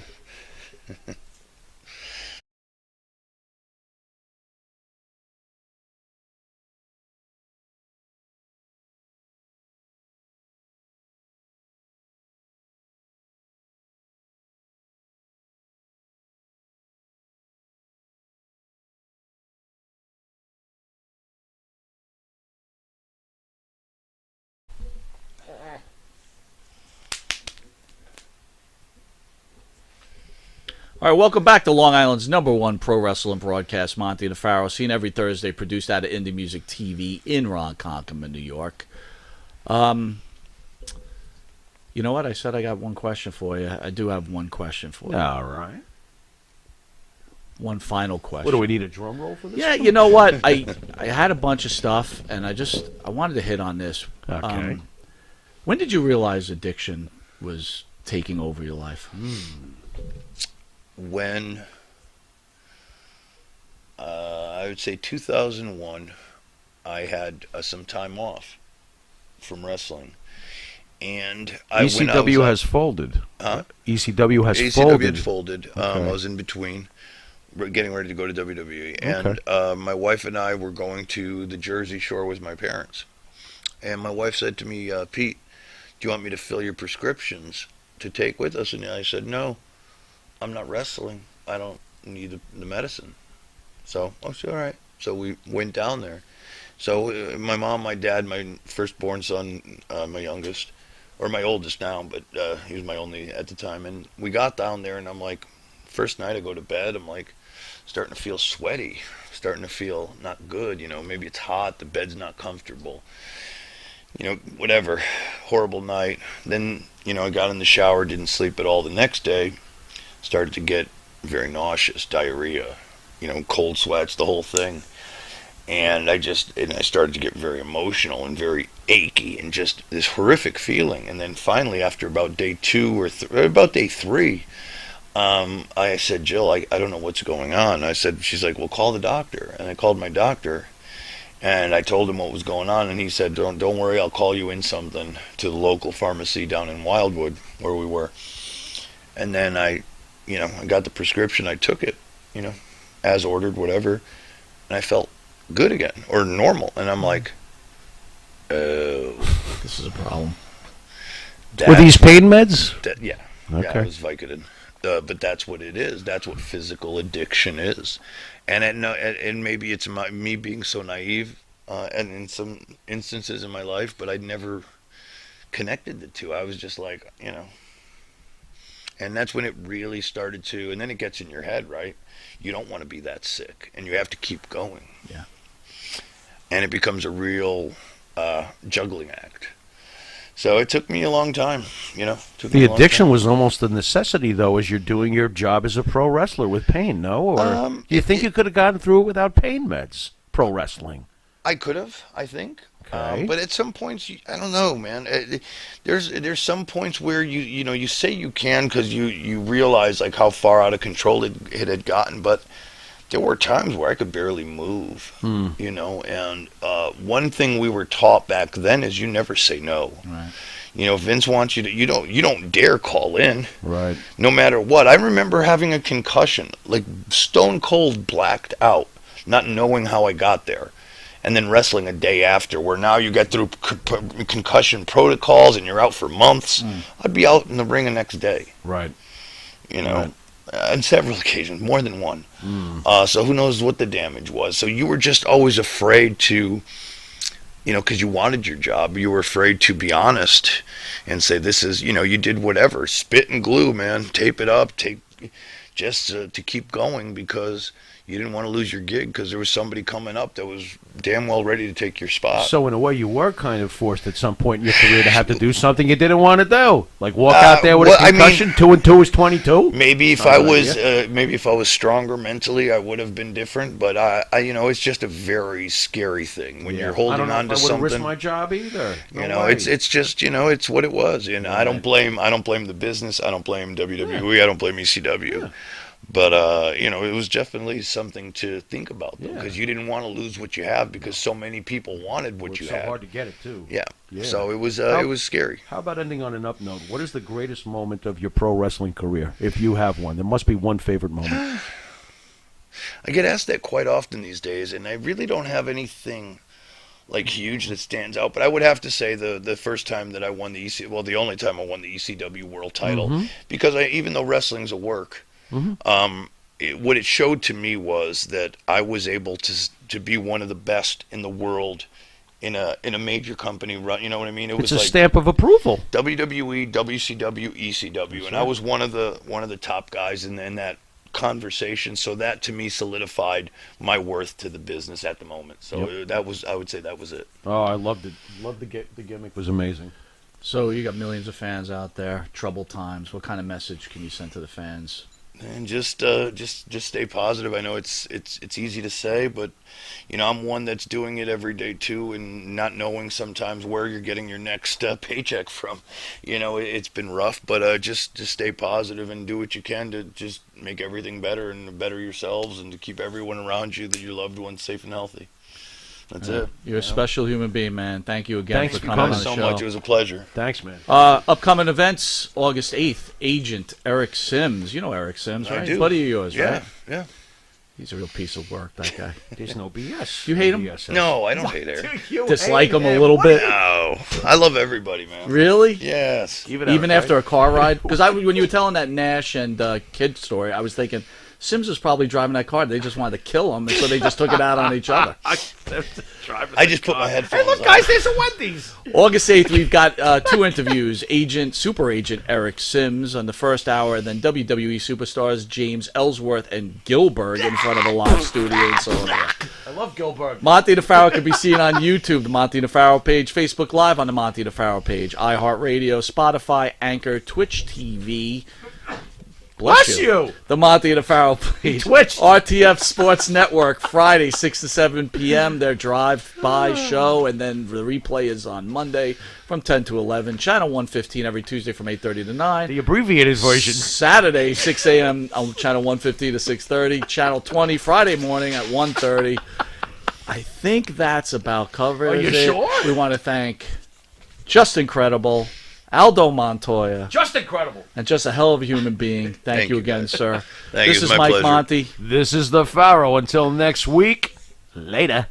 B: All right, welcome back to Long Island's #1 pro wrestling broadcast, Monty and the Pharaoh, seen every Thursday, produced out of Indie Music TV in Ronkonkoma, New York. You know what? I said I got one question for you. I do have one question for you.
K: All right.
B: One final question.
K: What, do we need a drum roll for this?
B: Yeah, you know what? I had a bunch of stuff, and I wanted to hit on this.
K: Okay.
B: When did you realize addiction was taking over your life?
J: When I would say 2001, I had some time off from wrestling, and
K: ECW has folded.
J: Huh?
K: ECW has
J: ECW
K: folded.
J: had folded. I was in between, getting ready to go to WWE, and my wife and I were going to the Jersey Shore with my parents, and my wife said to me, "Pete, do you want me to fill your prescriptions to take with us?" And I said, "No. I'm not wrestling. I don't need the medicine." So I said, all right. So we went down there. So my mom, my dad, my firstborn son, my youngest, or my oldest now, but he was my only at the time. And we got down there, and I'm like, first night I go to bed, I'm like starting to feel sweaty, starting to feel not good. Maybe it's hot, the bed's not comfortable. Whatever. Horrible night. Then, I got in the shower, didn't sleep at all the next day. Started to get very nauseous, diarrhea, cold sweats, the whole thing. And I started to get very emotional and very achy and just this horrific feeling. And then finally, after about day 2 or about day 3, I said, "Jill, I don't know what's going on." She's like, "Well, call the doctor." And I called my doctor, and I told him what was going on. And he said, don't worry, I'll call you in something to the local pharmacy down in Wildwood where we were. And then I got the prescription, I took it, as ordered, whatever, and I felt good again, or normal, and I'm like, oh.
B: This is a problem.
K: Were these pain meds?
J: Yeah.
K: Okay.
J: Yeah, it was Vicodin. But that's what it is. That's what physical addiction is. And maybe it's me being so naive, and in some instances in my life, but I'd never connected the two. I was just like, and that's when it really started to, and then it gets in your head, right? You don't want to be that sick, and you have to keep going.
B: Yeah.
J: And it becomes a real juggling act. So it took me a long time,
K: The addiction was almost a necessity, though, as you're doing your job as a pro wrestler with pain, no? Or do you think you could have gotten through it without pain meds, pro wrestling?
J: I could have, I think.
K: Okay.
J: But at some points, I don't know, man. There's some points where you say you can because you realize like how far out of control it had gotten, but there were times where I could barely move, and one thing we were taught back then is you never say no.
B: Right.
J: Vince wants you to, you don't dare call in.
K: Right.
J: No matter what. I remember having a concussion, like stone cold blacked out, not knowing how I got there. And then wrestling a day after, where now you get through concussion protocols and you're out for months. I'd be out in the ring the next day.
K: Right.
J: Right. On several occasions, more than one. So who knows what the damage was. So you were just always afraid to, because you wanted your job, you were afraid to be honest and say, this is, you did whatever. Spit and glue, man. Tape it up. Just to keep going because you didn't want to lose your gig because there was somebody coming up that was damn well ready to take your spot.
K: So in a way, you were kind of forced at some point in your career to have to do something you didn't want to do, like walk out there with a concussion. 2 and 2 is 22.
J: Maybe if I was stronger mentally, I would have been different. But it's just a very scary thing when you're holding on to something. I wouldn't risk
K: my job either.
J: It's just it's what it was. I don't blame the business. I don't blame WWE. I don't blame ECW. Yeah. But, it was definitely something to think about, though, because you didn't want to lose what you have because so many people wanted what you had.
K: It's so hard to get it, too.
J: Yeah. So it was scary.
K: How about ending on an up note? What is the greatest moment of your pro wrestling career, if you have one? There must be one favorite moment.
J: I get asked that quite often these days, and I really don't have anything like huge that stands out. But I would have to say the first time that I won the only time I won the ECW World Title, because even though wrestling's a work, what it showed to me was that I was able to be one of the best in the world in a major company run. You know what I mean?
K: It's a stamp of approval.
J: WWE, WCW, ECW, and I was one of the top guys in that conversation. So that to me solidified my worth to the business at the moment. So I would say that was it.
K: Oh, I loved it. The gimmick was amazing.
B: So you got millions of fans out there. Troubled times. What kind of message can you send to the fans?
J: And just stay positive. I know it's easy to say, but I'm one that's doing it every day too, and not knowing sometimes where you're getting your next paycheck from. It's been rough, but just stay positive and do what you can to just make everything better and better yourselves, and to keep everyone around you, your loved ones, safe and healthy. That's it.
B: You're a special human being, man. Thank you again for coming on the show.
J: Thanks so much. It was a pleasure.
K: Thanks, man.
B: Upcoming events, August 8th, Agent Eric Sims. You know Eric Sims, right?
J: I do.
B: Buddy of yours, right?
J: Yeah.
B: He's a real piece of work, that guy.
K: There's no BS.
B: You hate him?
J: No, I don't hate Eric.
B: Dislike him a little bit?
J: No. I love everybody, man.
B: Really?
J: Yes.
B: Even after a car ride? Because when you were telling that Nash and Kid story, I was thinking, Sims was probably driving that car. They just wanted to kill him, and so they just took it out on each other.
J: I just put my headphones on.
K: Hey, look, guys, there's a Wendy's.
B: August 8th, we've got 2 interviews. Super Agent Eric Sims on the first hour, and then WWE superstars James Ellsworth and Gilbert in front of a live studio in Philadelphia.
K: I love Gilbert.
B: Monty DeFaro can be seen on YouTube, the Monty DeFaro page, Facebook Live on the Monty DeFaro page, iHeartRadio, Spotify, Anchor, Twitch TV.
K: Bless you.
B: The Monty DeFaro page.
K: Twitch.
B: RTF Sports Network, Friday, 6 to 7 p.m. Their drive-by show, and then the replay is on Monday from 10 to 11. Channel 115 every Tuesday from 8:30 to 9.
K: The abbreviated version.
B: Saturday, 6 a.m. on Channel 115 to 6:30. Channel 20 Friday morning at 1:30. I think that's about covered.
K: Are you sure?
B: We want to thank Just Incredible, Aldo Montoya.
K: Just incredible.
B: And just a hell of a human being. Thank you again, sir.
J: Thank you.
B: This is Mike Monty.
K: This is the Pharaoh. Until next week, later.